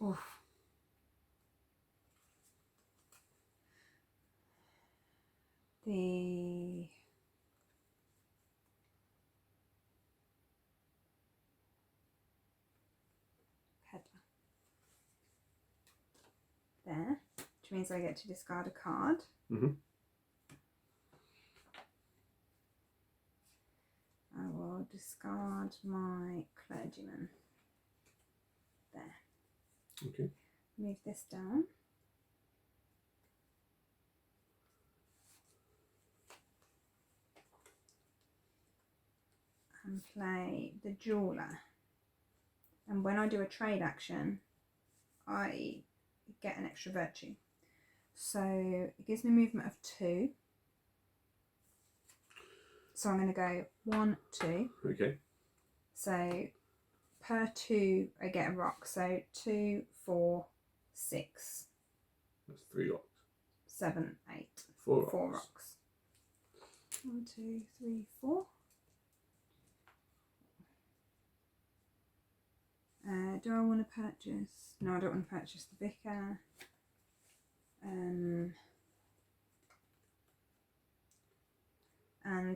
Oof. The... Peddler. There, which means I get to discard a card. I will discard my clergyman. There.
Okay.
Move this down. And play the jeweler. And when I do a trade action, I get an extra virtue. So it gives me movement of 2. So I'm going to go 1, 2.
Okay.
So per 2 I get a rock. So 2, 4, 6.
That's 3 rocks.
7, 8.
4 rocks.
4 rocks. 1, 2, 3, 4. Do I want to purchase? No, I don't want to purchase the vicar. And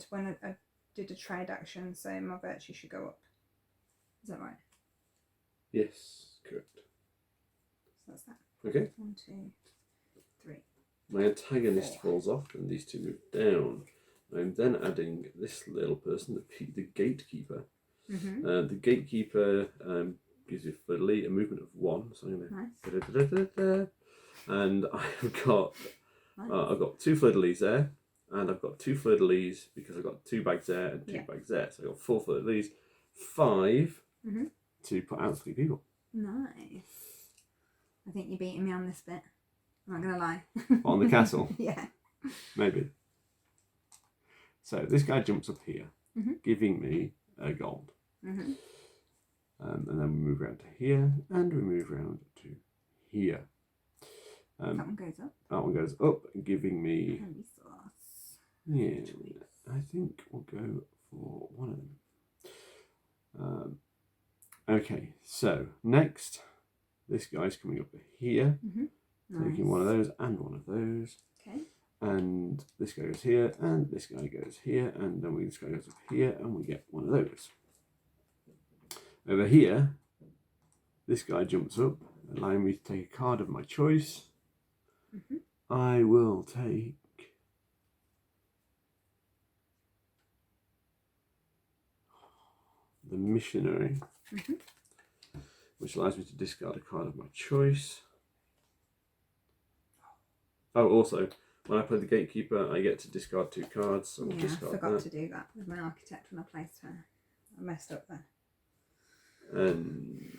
when I did a trade action, so my virtue should go up. Is that right?
Yes, correct.
So that's that.
Okay.
1, 2, 3.
My antagonist
4.
falls off, and these 2 move down. I'm then adding this little person, the gatekeeper. The gatekeeper gives you a movement of 1, so I'm going to. And I've got I've got 2 fleur-de-lis there, and I've got 2 fleur-de-lis because I've got 2 bags there and 2 bags there. So I've got 4 fleur-de-lis, 5 to put out 3 people.
Nice. I think you're beating me on this bit. I'm not gonna lie.
On the castle.
Yeah.
Maybe. So this guy jumps up here, giving me a gold. And then we move around to here, and we move around to here.
That one goes up.
That one goes up, giving me. Yeah,
Choice.
I think we'll go for one of them. Okay, so next, this guy's coming up here, taking one of those and one of those.
Okay.
And this guy goes here, and this guy goes here, and then this guy goes up here, and we get one of those. Over here, this guy jumps up, allowing me to take a card of my choice. I will take the missionary, which allows me to discard a card of my choice. Oh, also, when I play the gatekeeper, I get to discard 2 cards, so we'll discard
I forgot
that.
to do that with my architect when I placed her. I messed up there.
And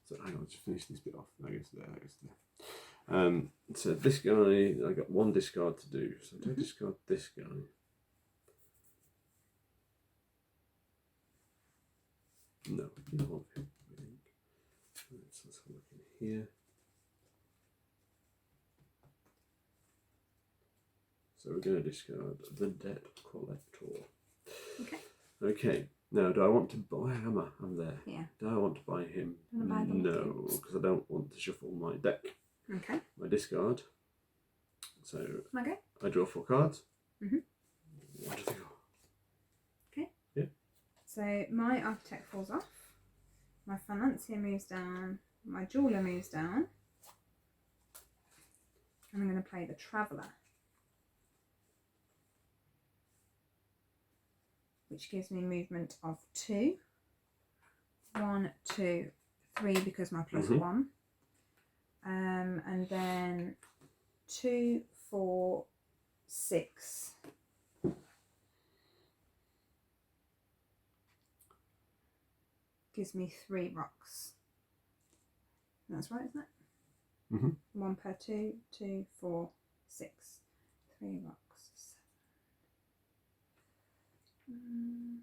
so hang on, just finish this bit off. I guess there, so this guy, I got 1 discard to do. So do I discard this guy? No, you want him, I think. So let's have a look in here. So we're going to discard the debt collector.
Okay.
Okay. Now, do I want to buy Hammer? I'm there.
Yeah.
Do I want to buy him?
Do you want to buy the
No,
Vulpes?
because I don't want to shuffle my deck.
Okay.
My discard. So
Okay.
I draw 4 cards.
What
do they go?
Okay.
Yeah.
So my architect falls off. My financier moves down. My jeweler moves down. And I'm going to play the traveller, which gives me movement of 2. 1, 2, 3 because my plus 1. And then 2, 4, 6. Gives me 3 rocks. That's right, isn't it? 1 per 2, 2, 4, 6. 3 rocks. 7.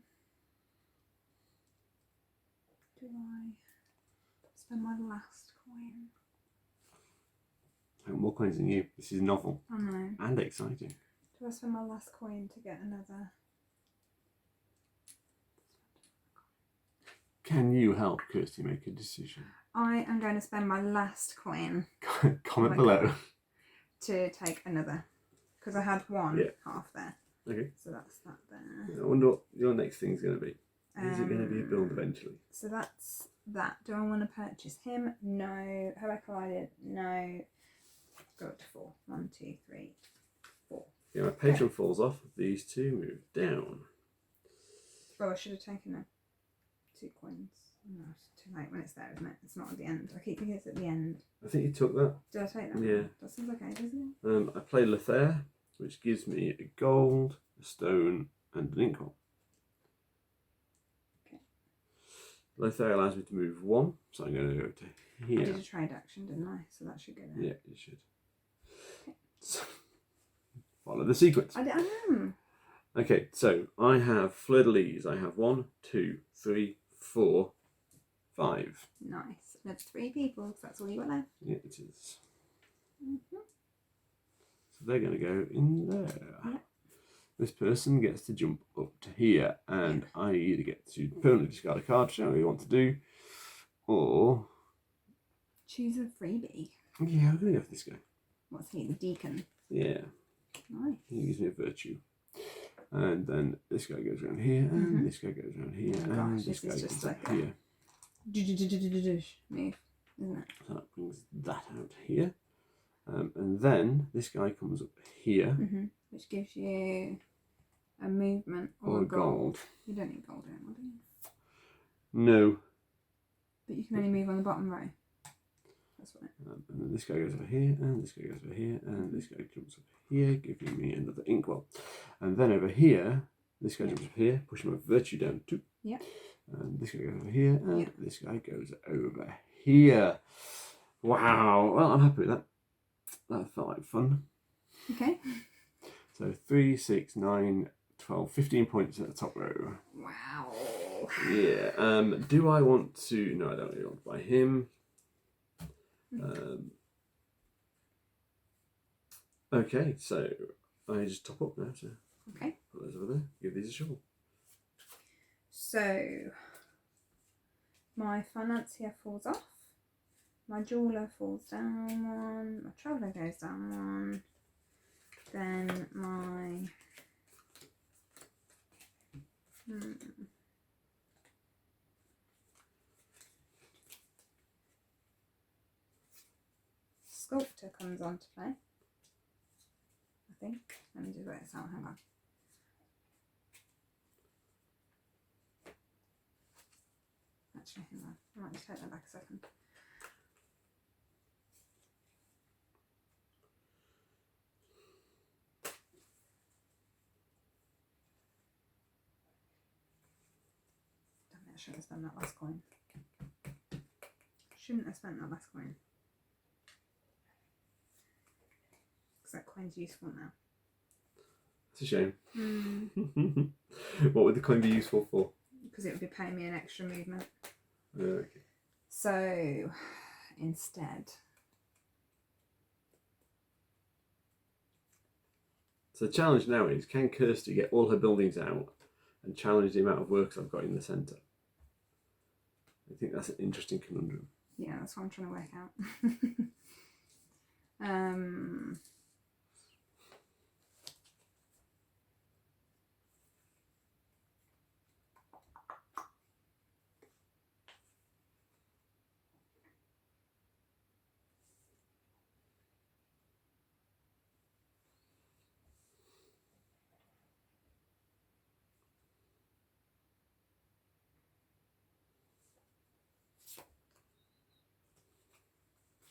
Do I spend my last coin?
I have more coins than you. This is novel.
I know.
And exciting.
Do I spend my last coin to get another?
Can you help Kirsty make a decision?
I am going to spend my last coin
Comment below.
to take another, because I had 1 half there.
Okay.
So that's that there.
I wonder what your next thing's going to be. Is it going to be a build eventually?
So that's that. Do I want to purchase him? No. Have I collided? No. Go up to 4. 1, 2, 3, 4.
Yeah, my patron falls off. These 2 move down.
Oh, I should have taken 2 coins. No, it's too late when it's there, isn't it? It's not at the end. I keep thinking it's at the end.
I think you took that.
Did I take that?
Yeah.
That seems okay, doesn't it?
I play Lothair, which gives me a gold, a stone, and an ink roll.
Okay.
Lothair allows me to move 1, so I'm going to go to here.
I did a trade action, didn't I? So that should go there.
Yeah, it should. So, follow the sequence.
I am.
Okay, so I have fleur-de-lis. I have 1, 2, 3, 4, 5.
Nice. That's 3 people, so that's all you got left.
Yeah, it is.
Mm-hmm.
So they're going to go in there.
Yep.
This person gets to jump up to here, and I either get to permanently discard a card, show what you want to do, or...
Choose a freebie.
Yeah, I'm going to go for this guy.
What's he? The deacon.
Yeah.
Nice.
He gives me a virtue. And then this guy goes around here, and this guy goes around here,
Oh
and
gosh,
this guy
this is
goes
just
up
like a
here.
move, isn't it?
So that brings that out here. And then this guy comes up here.
Which gives you a movement or gold. You don't need gold anymore, do you?
No.
But you can only move on the bottom row. That's right.
And then this guy goes over here, and this guy goes over here, and this guy jumps up here, giving me another inkwell. And then over here, this guy jumps up here, pushing my virtue down 2.
Yeah.
And this guy goes over here, and this guy goes over here. Wow. Well, I'm happy with that. That felt like fun.
Okay.
So 3, 6, 9, 12, 15 points at the top row.
Wow.
Yeah. Do I want to... No, I don't really want to buy him. Okay, so I just top up now. So
okay.
Put those over there. Give these a shuffle.
So my financier falls off. My jeweler falls down 1. My traveller goes down 1. Then my sculptor comes on to play. I think. Let me just work this out. Hang on. Actually, hang on. I might just take that back a second. Damn it, I shouldn't have spent that last coin. Shouldn't have spent that last coin. Because that coin's useful now.
It's a shame. What would the coin be useful for?
Because it would be paying me an extra movement.
Okay.
So instead,
so the challenge now is, can Kirsty get all her buildings out and challenge the amount of works I've got in the centre? I think that's an interesting conundrum.
Yeah, that's what I'm trying to work out.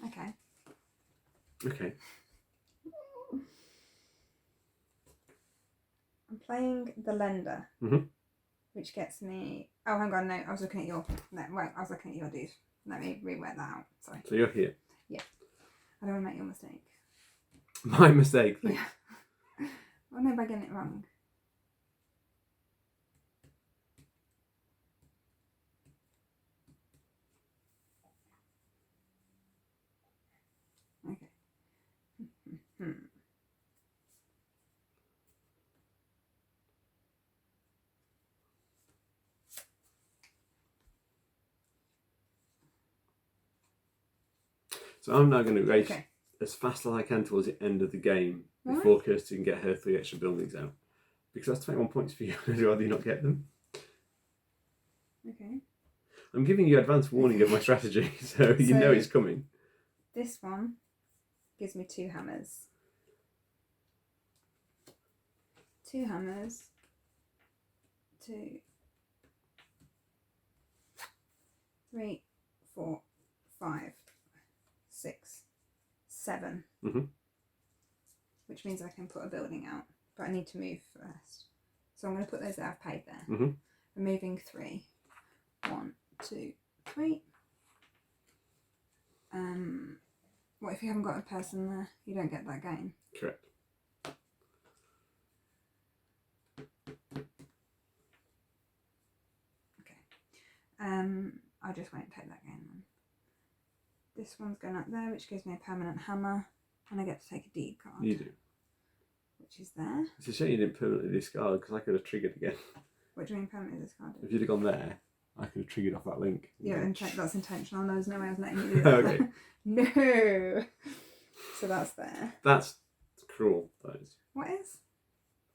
Okay.
Okay.
I'm playing the lender, which gets me. Oh, hang on, no, I was looking at your. No, wait, I was looking at your dude. Let me rework that out. Sorry.
So you're here.
Yeah. I don't want to make your mistake.
My mistake. Thanks.
Yeah. Well, no, by getting it wrong. Okay.
So I'm now going to race as fast as I can towards the end of the game before Kirsty can get her 3 extra buildings out. Because that's 21 points for you. I'd rather you not get them.
Okay.
I'm giving you advance warning of my strategy, so you know it's coming.
This one gives me 2 hammers. 2 hammers. 2, 3, 4, 5, 6, 7. Which means I can put a building out, but I need to move first. So I'm going to put those that I've paid there. I'm moving 3. 1, 2, 3. What if you haven't got a person there? You don't get that gain.
Correct.
I just won't take that gain then. This one's going up there, which gives me a permanent hammer, and I get to take a deed card.
You do.
Which is there.
It's a shame you didn't permanently discard because I could have triggered again.
What do you mean permanently discarded?
If you'd have gone there, I could have triggered off that link.
Yeah, that's intentional. There's no way I was letting you do that.
Okay.
No. So that's there.
That's cruel, that is.
What is?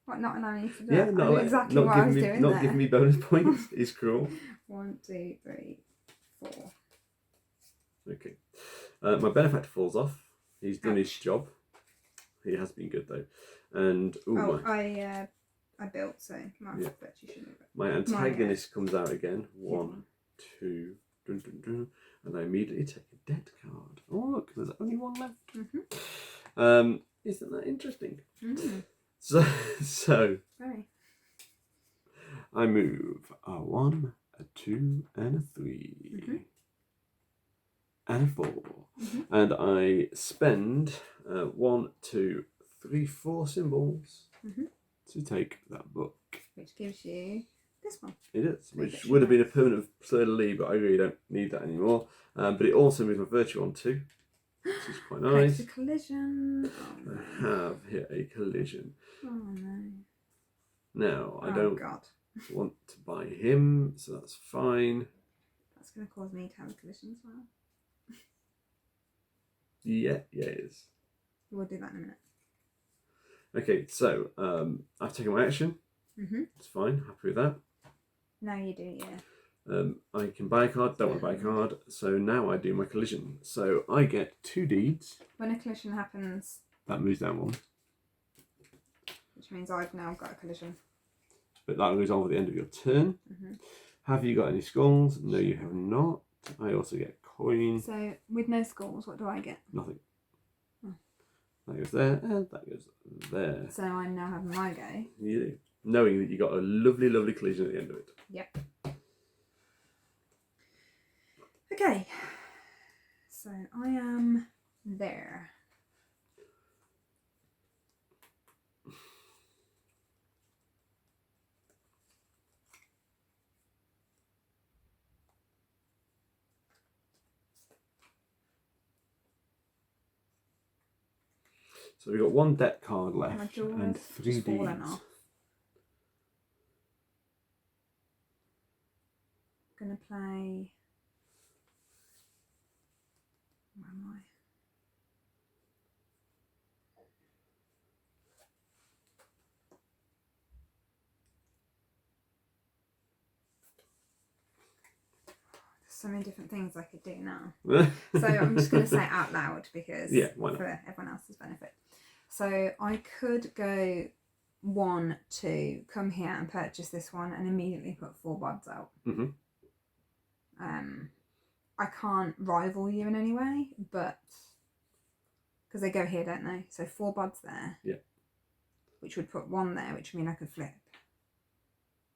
What, not allowing you to do
Yeah,
that? I
not,
knew
like,
exactly
not
what I
giving
was
me
doing
not
there.
giving me bonus points is cruel.
1, 2, 3, 4.
Okay. My benefactor falls off. He's done his
Ouch.
job. He has been good though. And ooh,
I built, so my
Yeah.
virtue shouldn't have.
my antagonist comes out again. 1, 2, dun, dun, dun, and I immediately take a dead card. Oh look, there's only one left.
Mm-hmm.
Isn't that interesting?
Mm.
So
Very.
I move a 1, a 2, and a 3, and a 4, and I spend 1, 2, 3, 4 symbols to take that book.
Which gives you this one.
It is, which would have been a permanent third lead, but I really don't need that anymore. But it also moves my virtue on 2, which is quite nice.
A collision. Oh, no.
I have here a collision.
Oh no.
Now I
Oh,
don't
God.
want to buy him, so that's fine.
That's going to cause me to have a collision as well.
Yeah, it is.
We'll do that in a minute.
Okay, so I've taken my action. It's fine, happy with that.
Now you do, yeah.
I can buy a card, don't want to buy a card, so now I do my collision. So I get 2 deeds.
When a collision happens,
That moves down 1.
which means I've now got a collision.
But that will resolve at the end of your turn. Have you got any skulls? No, you have not. I also get coin.
So with no skulls, what do I get?
Nothing. That goes there, and that goes there.
So I now have my go.
You do. Knowing that you got a lovely, lovely collision at the end of it.
Yep. Okay. So I am there.
So we've got 1 deck card
My
left
jaw
and
has
3
just fallen
deeds.
off. Gonna play. Where am I? So many different things I could do now. So I'm just going to say it out loud because
why not?
for everyone else's benefit. So I could go 1, 2, come here and purchase this one and immediately put 4 bods out. I can't rival you in any way, but because they go here, don't they? So 4 bods there.
Yeah.
Which would put 1 there, which would mean I could flip.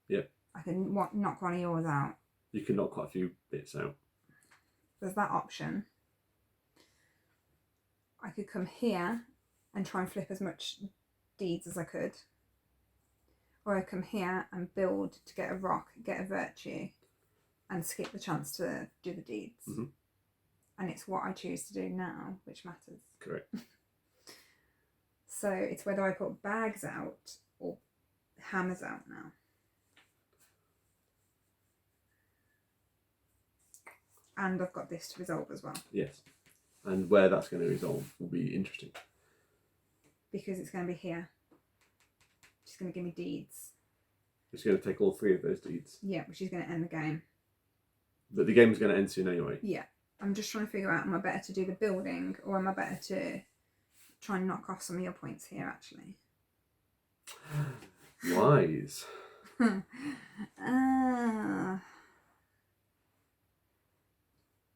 Yeah.
I can knock one of yours out.
You can knock quite a few bits out.
There's that option. I could come here and try and flip as much deeds as I could. Or I come here and build to get a rock, get a virtue, and skip the chance to do the deeds. And it's what I choose to do now, which matters.
Correct.
So it's whether I put bags out or hammers out now. And I've got this to resolve as well.
Yes. And where that's going to resolve will be interesting.
Because it's going to be here. She's going to give me deeds.
It's going to take all 3 of those deeds.
Yeah, which is going to end the game.
But the game is going to end soon anyway.
Yeah. I'm just trying to figure out, am I better to do the building or am I better to try and knock off some of your points here, actually?
Wise.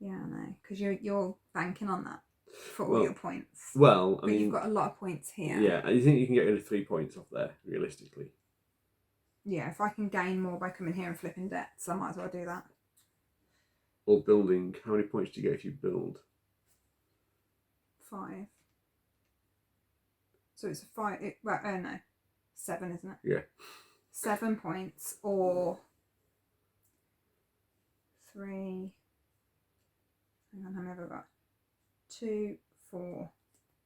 Yeah, I know, because you're banking on that for all your points.
Well, I
but
mean,
you've got a lot of points here.
Yeah, I think you can get rid of 3 points off there, realistically.
Yeah, if I can gain more by coming here and flipping debts, I might as well do that.
Or building. How many points do you get if you build?
5. So it's a 5. No, 7, isn't it?
Yeah.
7 points or 3. Hang on, how many have I got? 2, 4,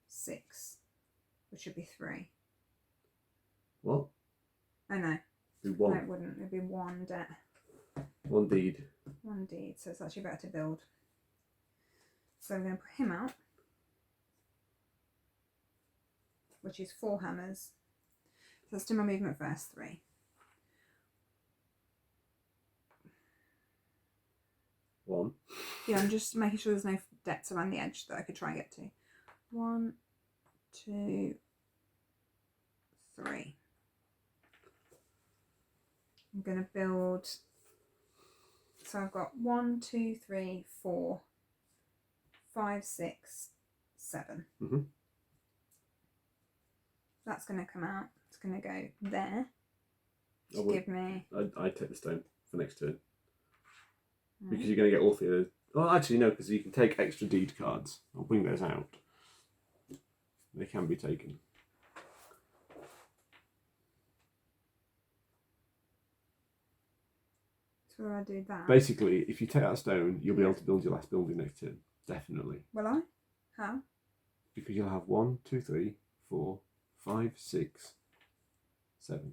6, which should be 3.
What?
Oh no.
Be 1.
No, it wouldn't. It'd be 1 debt.
1 deed.
1 deed. So it's actually better to build. So we're going to put him out, which is 4 hammers. So let's do my movement first. 3.
One.
Yeah, I'm just making sure there's no debts around the edge that I could try and get to. 1, 2, 3. I'm going to build. So I've got 1, 2, 3, 4, 5, 6, 7.
Mm-hmm.
That's going to come out. It's going to go there.
I
To give me.
I'd take the stone for next turn. Because you're going to get all 3 of those. Well, actually, no, because you can take extra deed cards. I'll bring those out. They can be taken.
So where do I do that?
Basically, if you take that stone, you'll be able to build your last building next turn. Definitely.
Will I? How?
Because you'll have 1, 2, 3, 4, 5, 6, 7.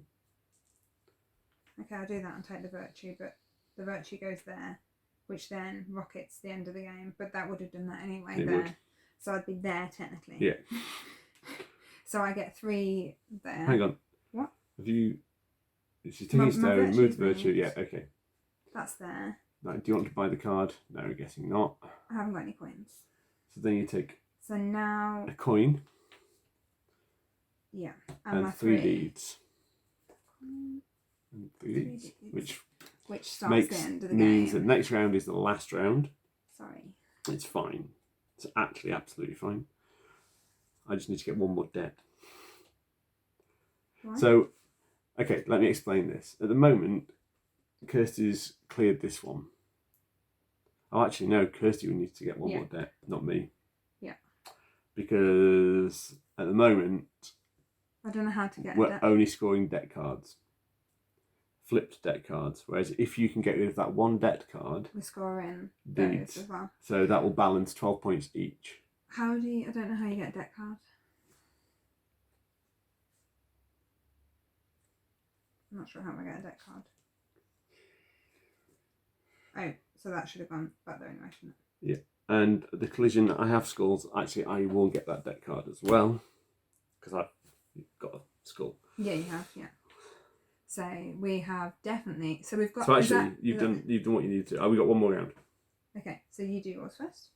Okay, I'll do that and take the virtue, but the virtue goes there, which then rockets the end of the game. But that would have done that anyway.
It
there.
would.
So I'd be there technically.
Yeah.
So I get 3 there.
Hang on.
What?
Have you... If you're taking a stone, move the virtue.
moved.
Yeah, okay.
That's there.
Now, do you want to buy the card? No, I'm guessing not.
I haven't got any coins.
So then you take
So now,
a coin
yeah,
and
my
3
3
deeds. And 3 deeds.
deeds. Which starts
Makes,
the end of the
means
game.
that next round is the last round.
Sorry.
It's fine. It's actually absolutely fine. I just need to get 1 more debt.
Right.
So, okay, let me explain this. At the moment, Kirsty's cleared this one. Oh, actually, no, Kirsty will need to get 1 more debt, not me.
Yeah.
Because at the moment,
I don't know how to get
we're
debt.
only scoring debt cards. Flipped debt cards. Whereas if you can get rid of that 1 debt card,
We're scoring
deeds.
those as well.
So that will balance 12 points each.
How do you, I don't know how you get a debt card. I'm not sure how I get a debt card. Oh, so that should have gone back there anyway, shouldn't it?
Yeah. And the collision, I have skulls. Actually, I will get that debt card as well. Because I've got a skull.
Yeah, you have, yeah. So we have definitely, so we've got...
So actually, you've done what you need to. Oh, we got 1 more round.
Okay, so you do yours first.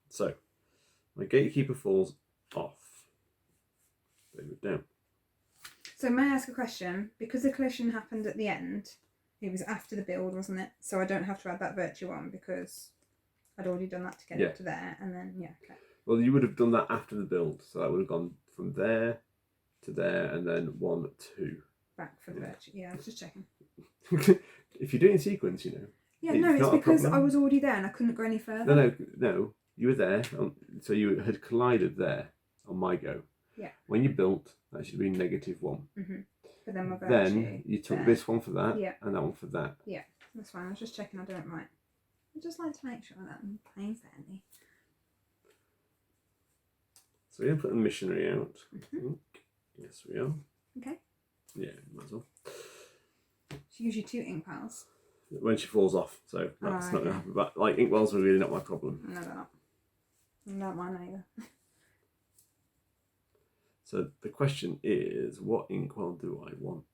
So, my gatekeeper falls off. They move down.
So may I ask a question? Because the collision happened at the end, it was after the build, wasn't it? So I don't have to add that virtue on because I'd already done that to get it to there, and then, yeah, okay.
Well, you would have done that after the build, so that would have gone from there to there, and then 1, 2.
Back for the virtue. Yeah, I was just checking.
If you do it in sequence, you know.
Yeah,
It's
no, it's
not a
because
problem.
I was already there and I couldn't go any further.
No. You were there, so you had collided there on my go.
Yeah.
When you built, that should be -1.
Mm-hmm. But then my virtue.
Then you took
there.
this one for that,
Yeah.
and that one for that.
Yeah, that's fine. I was just checking I do it right. I just like to make sure that I'm playing fairly.
So we're going to put the missionary out.
Mm-hmm.
Yes, we are.
Okay.
Yeah, might as well.
She gives you 2 ink piles.
When she falls off, so that's not going to
okay.
happen. But like inkwells are really not my problem.
No, they're not. Not mine either.
So the question is, what inkwell do I want?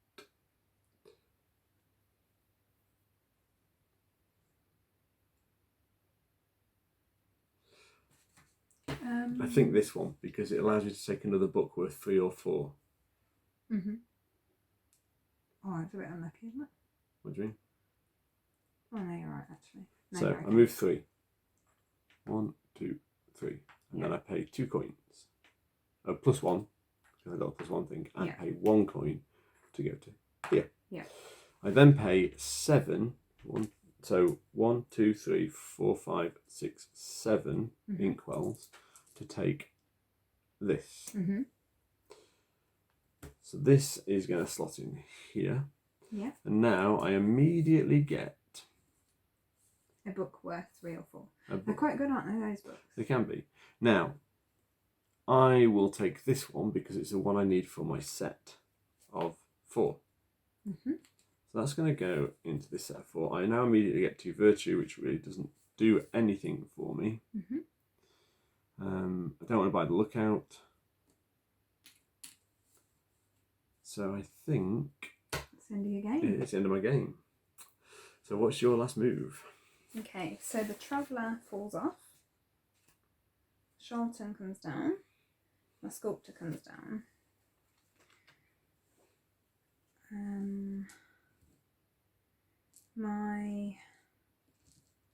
I think this one, because it allows you to take another book worth 3 or 4.
Mm-hmm. Oh, it's a bit unlucky, isn't it?
What do you mean?
Oh, no, you're right, actually. No,
So
you're
I
okay.
move 3. 1, 2, 3. And then I pay 2 coins. Oh, plus 1, because I got a +1 thing. I pay 1 coin to go to here.
Yeah.
I then pay 7. So 1, 2, 3, 4, 5, 6, 7 inkwells to to take this.
Mm-hmm.
So this is going to slot in here.
Yeah.
And now I immediately get
A book worth 3 or 4.
a
They're
book.
quite good, aren't they, those books?
They can be. Now, I will take this one because it's the one I need for my set of 4.
Mm-hmm.
So that's going to go into this set of 4. I now immediately get 2 virtue, which really doesn't do anything for me.
Mm-hmm.
I don't want to buy the lookout. So I think
It's the end of your game.
it's the end of my game. So what's your last move?
Okay, so the Traveller falls off. Charlton comes down. My Sculptor comes down. My...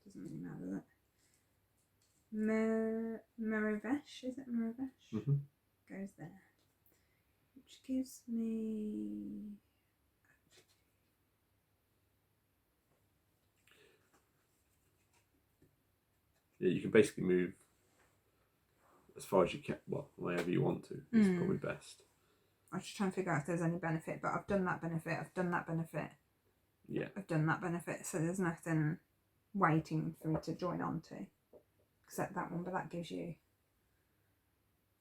doesn't really matter, does it? Miravesh, is it Miravesh?
Mm-hmm.
Goes there. Which gives me...
Yeah, you can basically move as far as you can, well, wherever you want to. It's probably best.
I'm just trying to figure out if there's any benefit, but I've done that benefit, I've done that benefit.
Yeah.
I've done that benefit, so there's nothing waiting for me to join on to. Except that one, but that gives you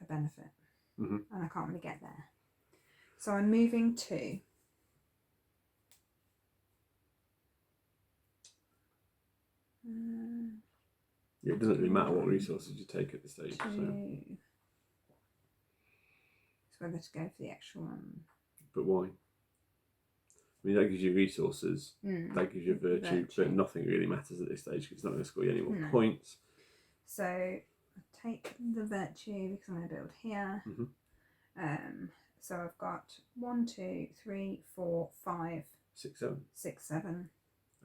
a benefit.
Mm-hmm.
And I can't really get there. So I'm moving to...
Yeah, it doesn't really matter what resources you take at this stage. So.
It's whether to go for the extra one.
But why? I mean, that gives you resources, that gives you virtue, but nothing really matters at this stage because it's not going to score you any more points.
So I take the virtue because I'm going to build here.
Mm-hmm.
So I've got 1, 2, 3, 4, 5,
6, 7.
6, 7.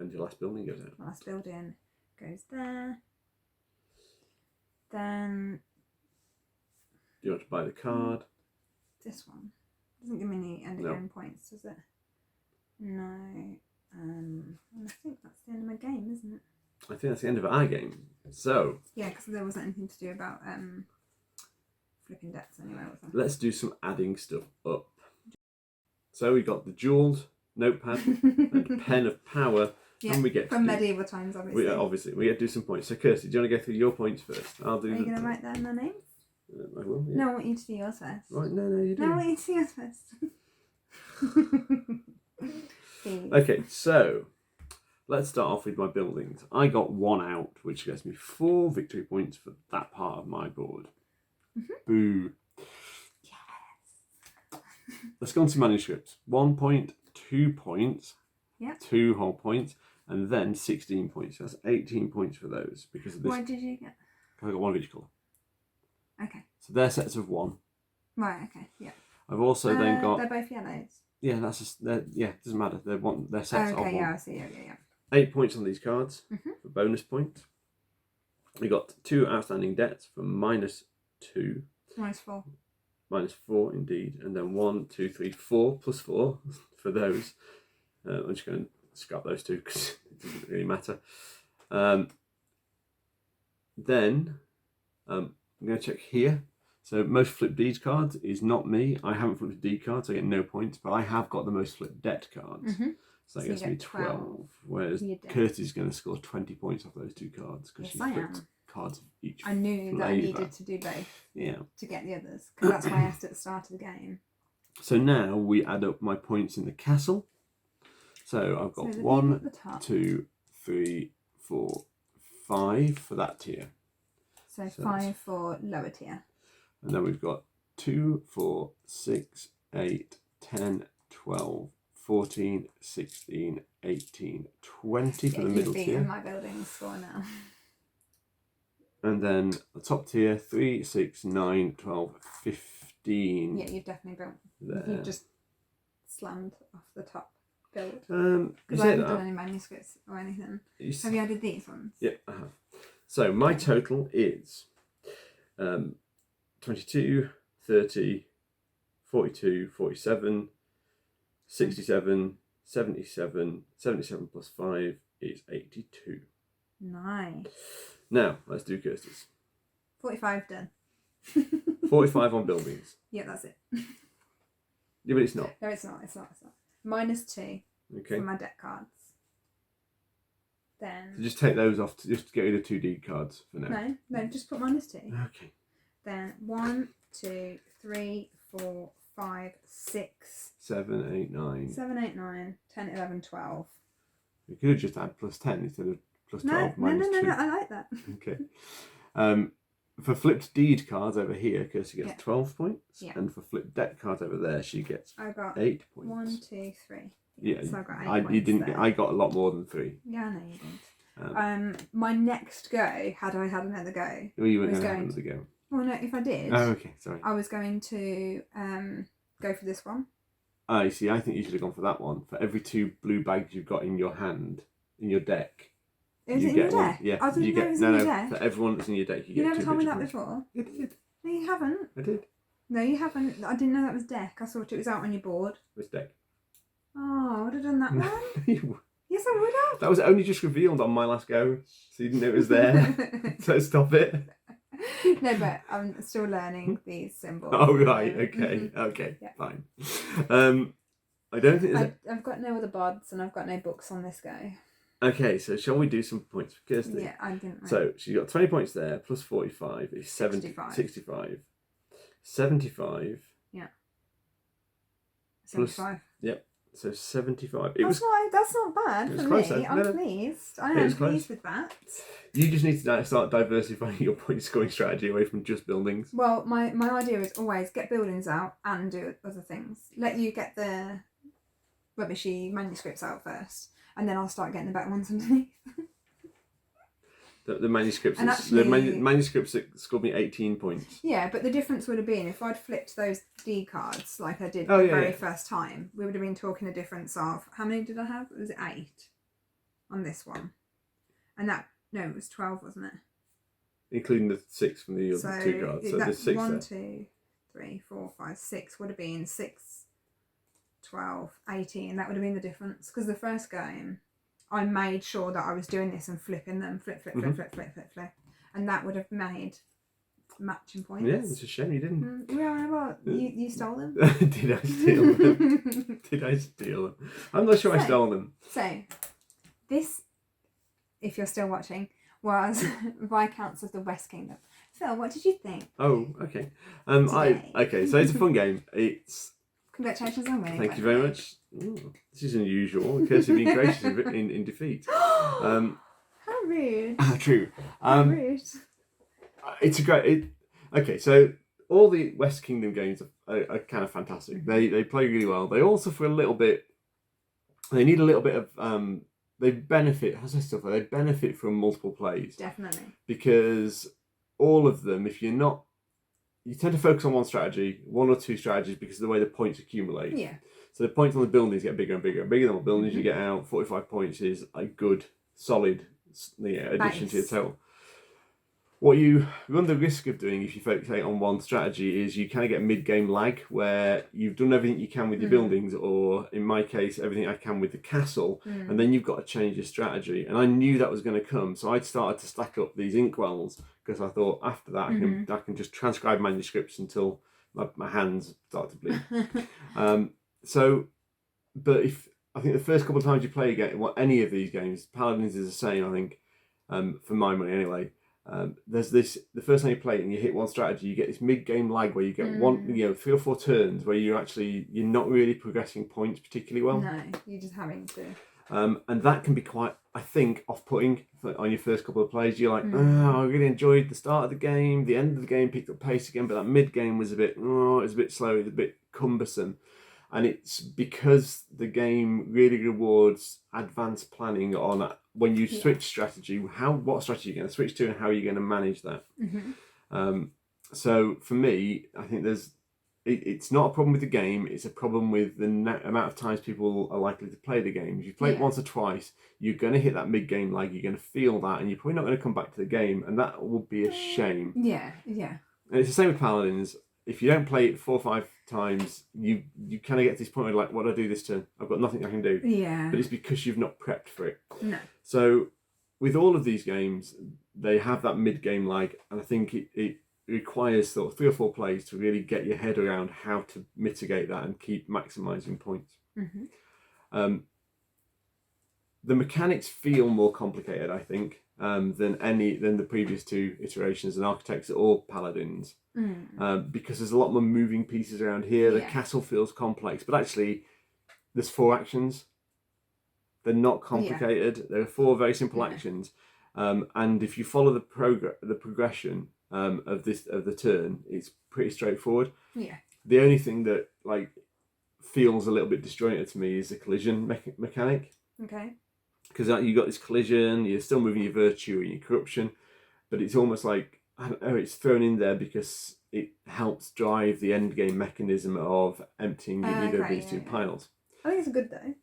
And your last building goes out.
My last building goes there. Then...
Do you want to buy the card?
This one doesn't give me any end of game points, does it? No. And I think that's the end of my game, isn't it?
I think that's the end of our game. So
yeah, because there wasn't anything to do about flipping decks anyway, was there?
Let's do some adding stuff up. So we got the jewelled notepad and pen of power.
Yeah,
and we get
from medieval times, obviously.
We get to do some points. So Kirsty, do you want to go through your points first? I'll do.
Are you going to write down their names?
I will. Yeah.
No, I want you to do yours first.
Right? No, you do.
No, I want you to do yours first.
Okay, so let's start off with my buildings. I got 1 out, which gets me 4 victory points for that part of my board. Mm-hmm. Boo.
Yes.
Let's go on to manuscripts. 1 point, 2 points,
yeah,
2 whole points, and then 16 points. So that's 18 points for those because of this.
What did you get?
I got 1 of each colour.
Okay.
So they're sets of 1.
Right. Okay. Yeah.
I've also then got.
They're both yellows.
Yeah, that's just. Yeah, doesn't matter. They're sets of 1.
Okay. Yeah, I see. Yeah.
8 points on these cards
for
bonus points. We got 2 outstanding debts for -2.
-4.
-4 indeed, and then 1, 2, 3, 4 plus 4 for those. I'm just going to scrap those 2 because it doesn't really matter. Then I'm going to check here. So most flipped deeds cards is not me. I haven't flipped a deed card, so I get no points, but I have got the most flipped debt cards. So that gets me 12, whereas Kirsty's going to score 20 points off those 2 cards because she flipped cards of each
I knew that I needed to do both to get the others, because that's why I asked at the start of the game.
So now we add up my points in the castle. So I've got 1, 2, 3, 4, 5 for that tier.
So 5 for lower tier.
And then we've got 2, 4, 6, 8, 10, 12, 14, 16, 18, 20 for the middle tier.
My building score now.
And then the top tier, 3, 6, 9, 12, 15.
Yeah, you've definitely built.
There.
You've just slammed off the top build.
Because
I haven't done any manuscripts or anything. Have you added these ones?
Yeah, I have. So my total is 22, 30, 42, 47, 67, 77, 77 plus 5 is 82.
Nice.
Now, let's do Kirsty's.
45 done.
45 on buildings.
Yeah, that's it.
Yeah, but it's not.
No, it's not. It's not. -2
Okay.
for my deck cards. Then.
So just take those off. Just to get rid of 2 deed cards for now.
No, just put -2.
Okay.
Then 1, 2, 3, 4, 5, 6,
7, 8, 9.
7, 8, 9, 10, 11, 12.
We could have just had +10 instead of +12
No,
-2.
I like that.
Okay. For flipped deed cards over here, Kirsty gets 12 points.
Yeah.
And for flipped deck cards over there, she gets
I got
8 points.
1, 2, 3.
Yeah,
so I got 8
you
points
didn't.
there.
I got a lot more than 3.
Yeah, I know you did. My next go, had I had another go,
Well, you weren't
was
going to have
going
another go.
well, no, if I did,
Oh, okay, sorry.
I was going to go for this one.
Oh, you see, I think you should have gone for that one. For every 2 blue bags you've got in your hand, in your deck.
Is
you
it in
get
your
one.
deck?
Yeah,
I didn't
you
know
get
it was in your
no.
deck.
For everyone that's in your deck, you
You
get
never
2
told me that
virtuous points.
before.
I did.
No, you haven't.
I did.
No, you haven't. I didn't know that was deck. I thought it was out on your board.
Which deck?
Oh, I would have done that one.
You-
Yes, I would have.
that was only just revealed on my last go, so you didn't know it was there. So stop it.
No, but I'm still learning these symbols.
Oh right, okay, okay,
Yeah.
fine. I don't think there's.
I've got no other bods and I've got no books on this go.
Okay, so shall we do some points for Kirsty?
Yeah, I didn't.
So she got 20 points there, plus 45 is
65.
65. 75.
Yeah.
Plus-
75.
Yep. So 75.
That's not bad
it was
for
close,
me.
though.
I'm
No.
pleased. I
It
am
was close.
pleased with that.
You just need to start diversifying your point scoring strategy away from just buildings.
Well, my idea is always get buildings out and do other things. Let you get the rubbishy manuscripts out first, and then I'll start getting the better ones underneath.
The manuscripts,
And
the
actually-
manuscripts that scored me 18 points.
Yeah, but the difference would have been if I'd flipped those D cards like I did
Oh,
the
yeah,
very
yeah.
first time, we would have been talking a difference of how many did I have? Was it 8 on this one? And it was 12, wasn't it?
Including the 6 from the
So
other 2 cards. So there's
that's
6
1,
there.
2, 3, 4, 5, 6 would have been 6, 12, 18. That would have been the difference. Because the first game, I made sure that I was doing this and flipping them, flip. And that would have made matching points.
Yeah, it's a shame you didn't.
Yeah, well, you stole them.
Did I steal them? Did I steal them? I'm not sure I
So-
stole them.
So, this, if you're still watching, was Viscounts of the West Kingdom. Phil, what did you think?
Oh, okay.
Today.
Okay, so it's a fun game. It's
Congratulations on winning.
thank you very much. Ooh, this is unusual. Kirsty being gracious in defeat.
How rude.
True.
How rude.
It's a great. Okay, so all the West Kingdom games are kind of fantastic. They play really well. They also for a little bit. They need a little bit of. They benefit. How's this stuff? They benefit from multiple plays
Definitely.
because all of them, if you're not, you tend to focus on one strategy, 1 or 2 strategies because of the way the points accumulate.
Yeah.
So the points on the buildings get bigger and bigger and bigger. The more buildings you get out, 45 points is a good, solid addition to your
Base.
total. What you run the risk of doing if you focus on one strategy is you kind of get mid-game lag where you've done everything you can with your buildings, or in my case, everything I can with the castle, and then you've got to change your strategy. And I knew that was going to come, so I'd started to stack up these inkwells because I thought after that I can just transcribe manuscripts until my hands start to bleed. But if I think the first couple of times you play a game, any of these games, Paladins is the same. I think for my money anyway. There's this the first time you play it and you hit one strategy, you get this mid-game lag where you get 3 or 4 turns where you're not really progressing points particularly well.
No, you're just having to.
And that can be quite, I think, off-putting on your first couple of plays. You're like, oh, I really enjoyed the start of the game, the end of the game picked up pace again, but that mid-game was a bit slow, it was a bit cumbersome. And it's because the game really rewards advanced planning on when you switch strategy, what strategy you're going to switch to and how you're going to manage that. So for me, I think it's not a problem with the game, it's a problem with the amount of times people are likely to play the game. If you play it once or twice, you're going to hit that mid-game lag, you're going to feel that, and you're probably not going to come back to the game, and that would be a shame.
Yeah.
And it's the same with Paladins. If you don't play it 4 or 5 times, you kind of get to this point where like, what do I do this turn? I've got nothing I can do.
Yeah.
But it's because you've not prepped for it.
No.
So with all of these games, they have that mid-game lag, and I think requires sort of 3 or 4 plays to really get your head around how to mitigate that and keep maximising points. The mechanics feel more complicated, I think, than the previous 2 iterations, in Architects or Paladins, because there's a lot more moving pieces around here. The castle feels complex, but actually there's 4 actions. They're not complicated. There are 4 very simple actions, and if you follow the progression of the turn, it's pretty straightforward. The only thing that like feels a little bit disjointed to me is the collision mechanic.
Okay.
Because you got this collision, you're still moving your virtue and your corruption, but it's almost like, I don't know, it's thrown in there because it helps drive the end game mechanism of emptying either of these 2 piles.
I think it's good though.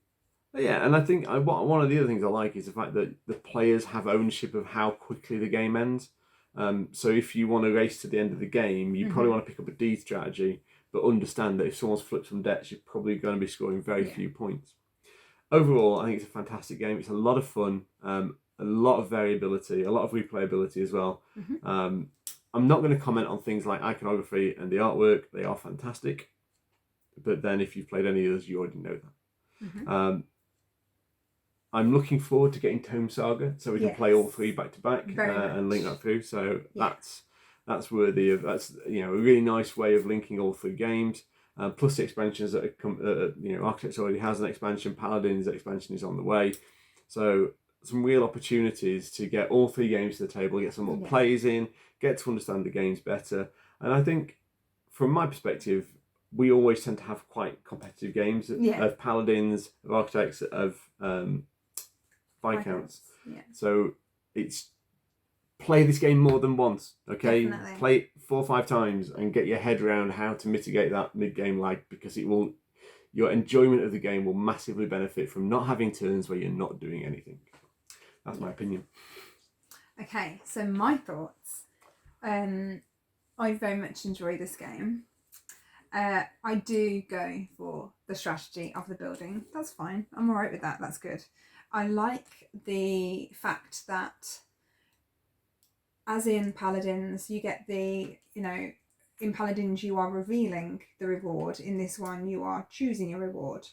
But yeah, and I think one of the other things I like is the fact that the players have ownership of how quickly the game ends. So if you want to race to the end of the game, you probably want to pick up a deed strategy, but understand that if someone's flipped some debts, you're probably going to be scoring very few points. Overall, I think it's a fantastic game. It's a lot of fun, a lot of variability, a lot of replayability as well. I'm not going to comment on things like iconography and the artwork. They are fantastic. But then if you've played any of those, you already know that. I'm looking forward to getting Tome Saga, so we can play all 3 back to back and link that through. So that's worthy of, that's a really nice way of linking all 3 games. Plus the expansions that come, Architects already has an expansion. Paladins expansion is on the way, so some real opportunities to get all 3 games to the table, get some more plays in, get to understand the games better. And I think, from my perspective, we always tend to have quite competitive games of Paladins, of Architects, of Viscounts. So it's play this game more than once, okay? Definitely. Play it 4 or 5 times and get your head around how to mitigate that mid-game lag, because your enjoyment of the game will massively benefit from not having turns where you're not doing anything. That's my opinion.
Okay, so my thoughts. I very much enjoy this game. I do go for the strategy of the building. That's fine. I'm alright with that. That's good. I like the fact that, as in Paladins, you get in Paladins you are revealing the reward. In this one, you are choosing a reward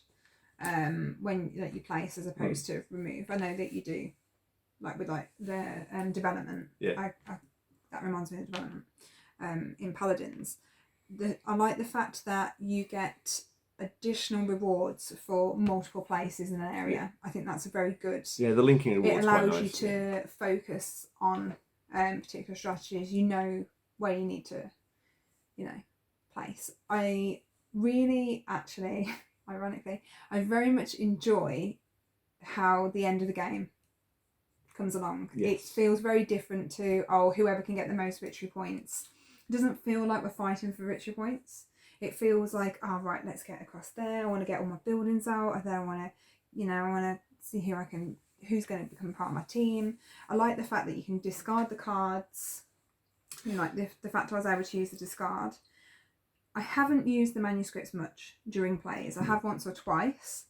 when you place, as opposed to remove. I know that you do, with the development. That reminds me of development in Paladins. I like the fact that you get additional rewards for multiple places in an area. I think that's a very good. Yeah,
the linking rewards.
It allows
quite nice,
you to focus on particular strategies. You know where you need to, place. I really, actually, ironically, I very much enjoy how the end of the game comes along. Yes. It feels very different to whoever can get the most victory points. It doesn't feel like we're fighting for victory points. It feels like, right, let's get across there. I want to get all my buildings out. I want to see who's going to become part of my team. I like the fact that you can discard the cards. The fact I was able to use the discard. I haven't used the manuscripts much during plays. I have once or twice.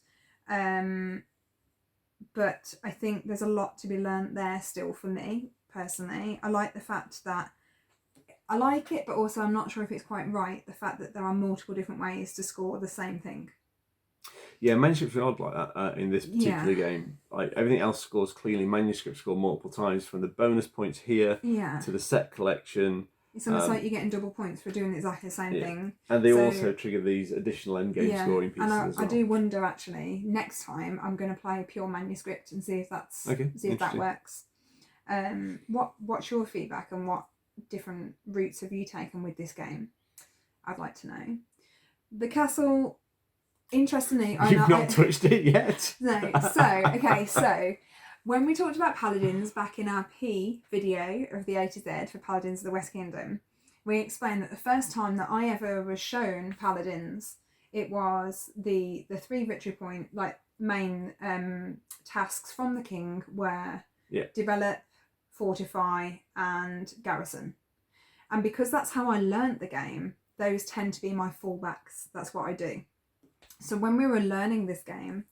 But I think there's a lot to be learnt there still for me, personally. I like the fact that I like it, but also I'm not sure if it's quite right, the fact that there are multiple different ways to score the same thing.
Yeah, manuscripts are odd like that in this particular game. Like everything else scores cleanly. Manuscripts score multiple times, from the bonus points here to the set collection.
It's almost like you're getting double points for doing exactly the same thing.
And they also trigger these additional endgame scoring pieces as well.
I do wonder, actually, next time I'm going to play a pure manuscript and see if that works. What's your feedback, and what different routes have you taken with this game? I'd like to know. The castle, interestingly,
you've not touched it yet.
No. So when we talked about Paladins back in our P video of the A to Z for Paladins of the West Kingdom, we explained that the first time that I ever was shown Paladins, it was the 3 victory point main tasks from the king were develop, fortify and garrison. And because that's how I learnt the game, those tend to be my fallbacks. That's what I do. So when we were learning this game,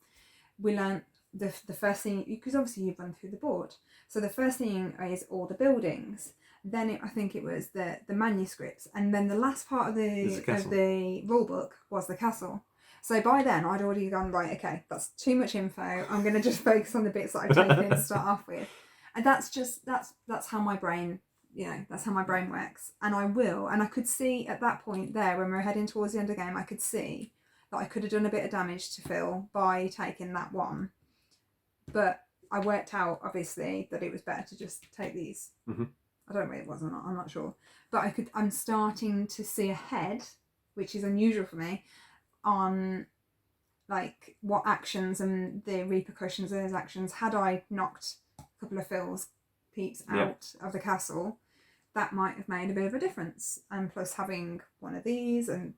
we learnt the first thing, because obviously you've run through the board. So the first thing is all the buildings. then I think it was the manuscripts, and then the last part of
There's the castle.
the rule book was the castle. So by then I'd already gone, right, okay, that's too much info. I'm going to just focus on the bits that I've taken to start off with. And that's how my brain, that's how my brain works. And I could see at that point there, when we were heading towards the end of the game, I could see that I could have done a bit of damage to Phil by taking that one. But I worked out, obviously, that it was better to just take these.
Mm-hmm.
I don't know whether it was or not, I'm not sure. But I'm starting to see ahead, which is unusual for me, on like what actions and the repercussions of those actions. Had I knocked a couple of Phil's peeps out of the castle, that might have made a bit of a difference. And plus having one of these, and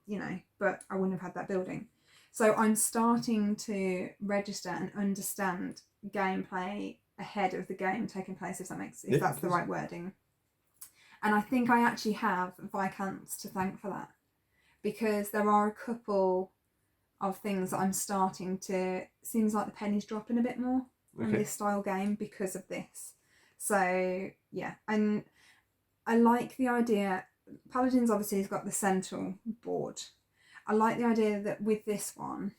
but I wouldn't have had that building. So I'm starting to register and understand gameplay ahead of the game taking place, if that's the right wording. And I think I actually have Viscounts to thank for that, because there are a couple of things that I'm starting to, seems like the penny's dropping a bit more on this style game because of this. So yeah, and I like the idea. Paladins obviously has got the central board. I like the idea that with this one,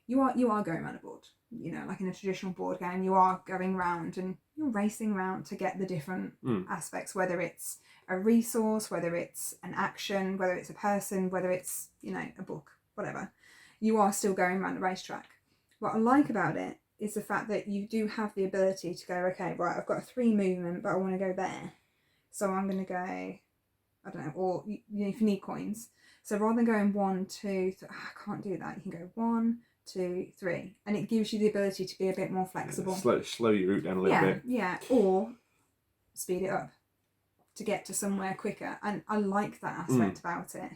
you are going around a board. Like in a traditional board game, you are going round and you're racing around to get the different aspects, whether it's a resource, whether it's an action, whether it's a person, whether it's, a book, whatever. You are still going around the racetrack. What I like about it is the fact that you do have the ability to go, okay, right, I've got a 3 movement, but I want to go there. So I'm going to go, I don't know, or if you need coins. So rather than going 1, 2, 3, I can't do that. You can go 1, 2, 3, and it gives you the ability to be a bit more flexible.
Slow your route down a little bit. Yeah,
or speed it up to get to somewhere quicker. And I like that aspect about it.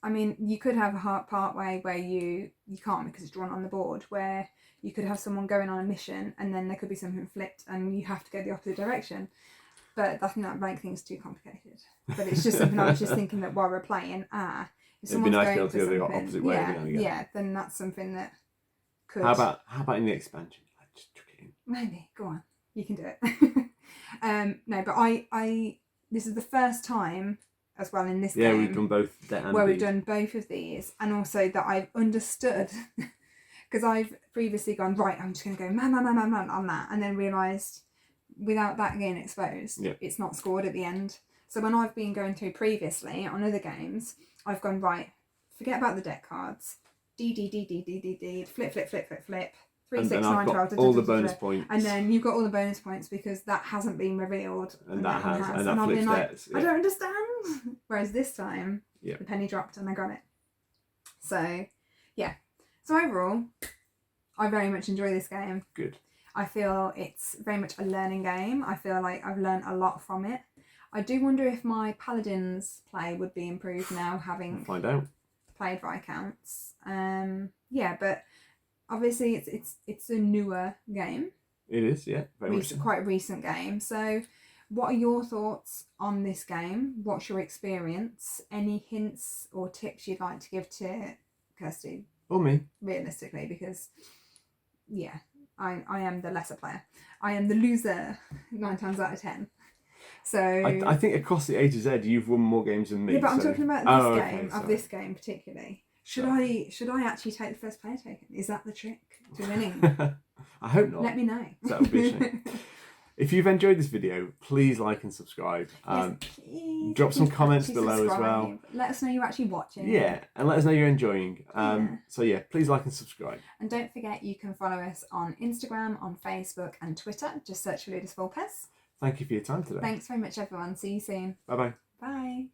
I mean, you could have a part way where you can't because it's drawn on the board, where you could have someone going on a mission and then there could be something flipped and you have to go the opposite direction. But I think that makes things too complicated. But it's just something I was just thinking that while we're playing, if
it'd be nice to be able to go the
something,
opposite way.
Yeah, then that's something that could.
How about in the expansion? Just chuck it in.
Maybe, go on, you can do it. No, but I this is the first time as well in this game.
Yeah, we've done both
where we've done both of these, and also that I've understood, because I've previously gone, right, I'm just going to go man on that, and then realised without that getting exposed, it's not scored at the end. So when I've been going through previously on other games, I've gone, right, forget about the deck cards, D, flip, 3, 6, 9, 12,
all the bonus points,
and then you've got all the bonus points because that hasn't been revealed,
and that has, and
I've been like,
I
don't understand. Whereas this time, the penny dropped and I got it. So yeah, so overall, I very much enjoy this game.
Good.
I feel it's very much a learning game. I feel like I've learned a lot from it. I do wonder if my Paladins play would be improved now, having
find out
played Viscounts. Yeah, but obviously it's a newer game.
It is, yeah, very much.
Quite a recent game. So what are your thoughts on this game? What's your experience? Any hints or tips you'd like to give to Kirsty?
Or me.
Realistically, because yeah, I am the lesser player. I am the loser 9 times out of 10. So
I think across the A to Z, you've won more games than me.
Yeah, but I'm talking about this game, of this game particularly. Should I actually take the first player token? Is that the trick to winning?
I hope not.
Let me know.
That would be a shame. If you've enjoyed this video, please like and subscribe. Drop some comments below as well.
Let us know you're actually watching.
Yeah, and let us know you're enjoying. So yeah, please like and subscribe.
And don't forget you can follow us on Instagram, on Facebook and Twitter. Just search for Ludus Vulpes.
Thank you for your time today.
Thanks very much everyone. See you soon.
Bye-bye.
Bye.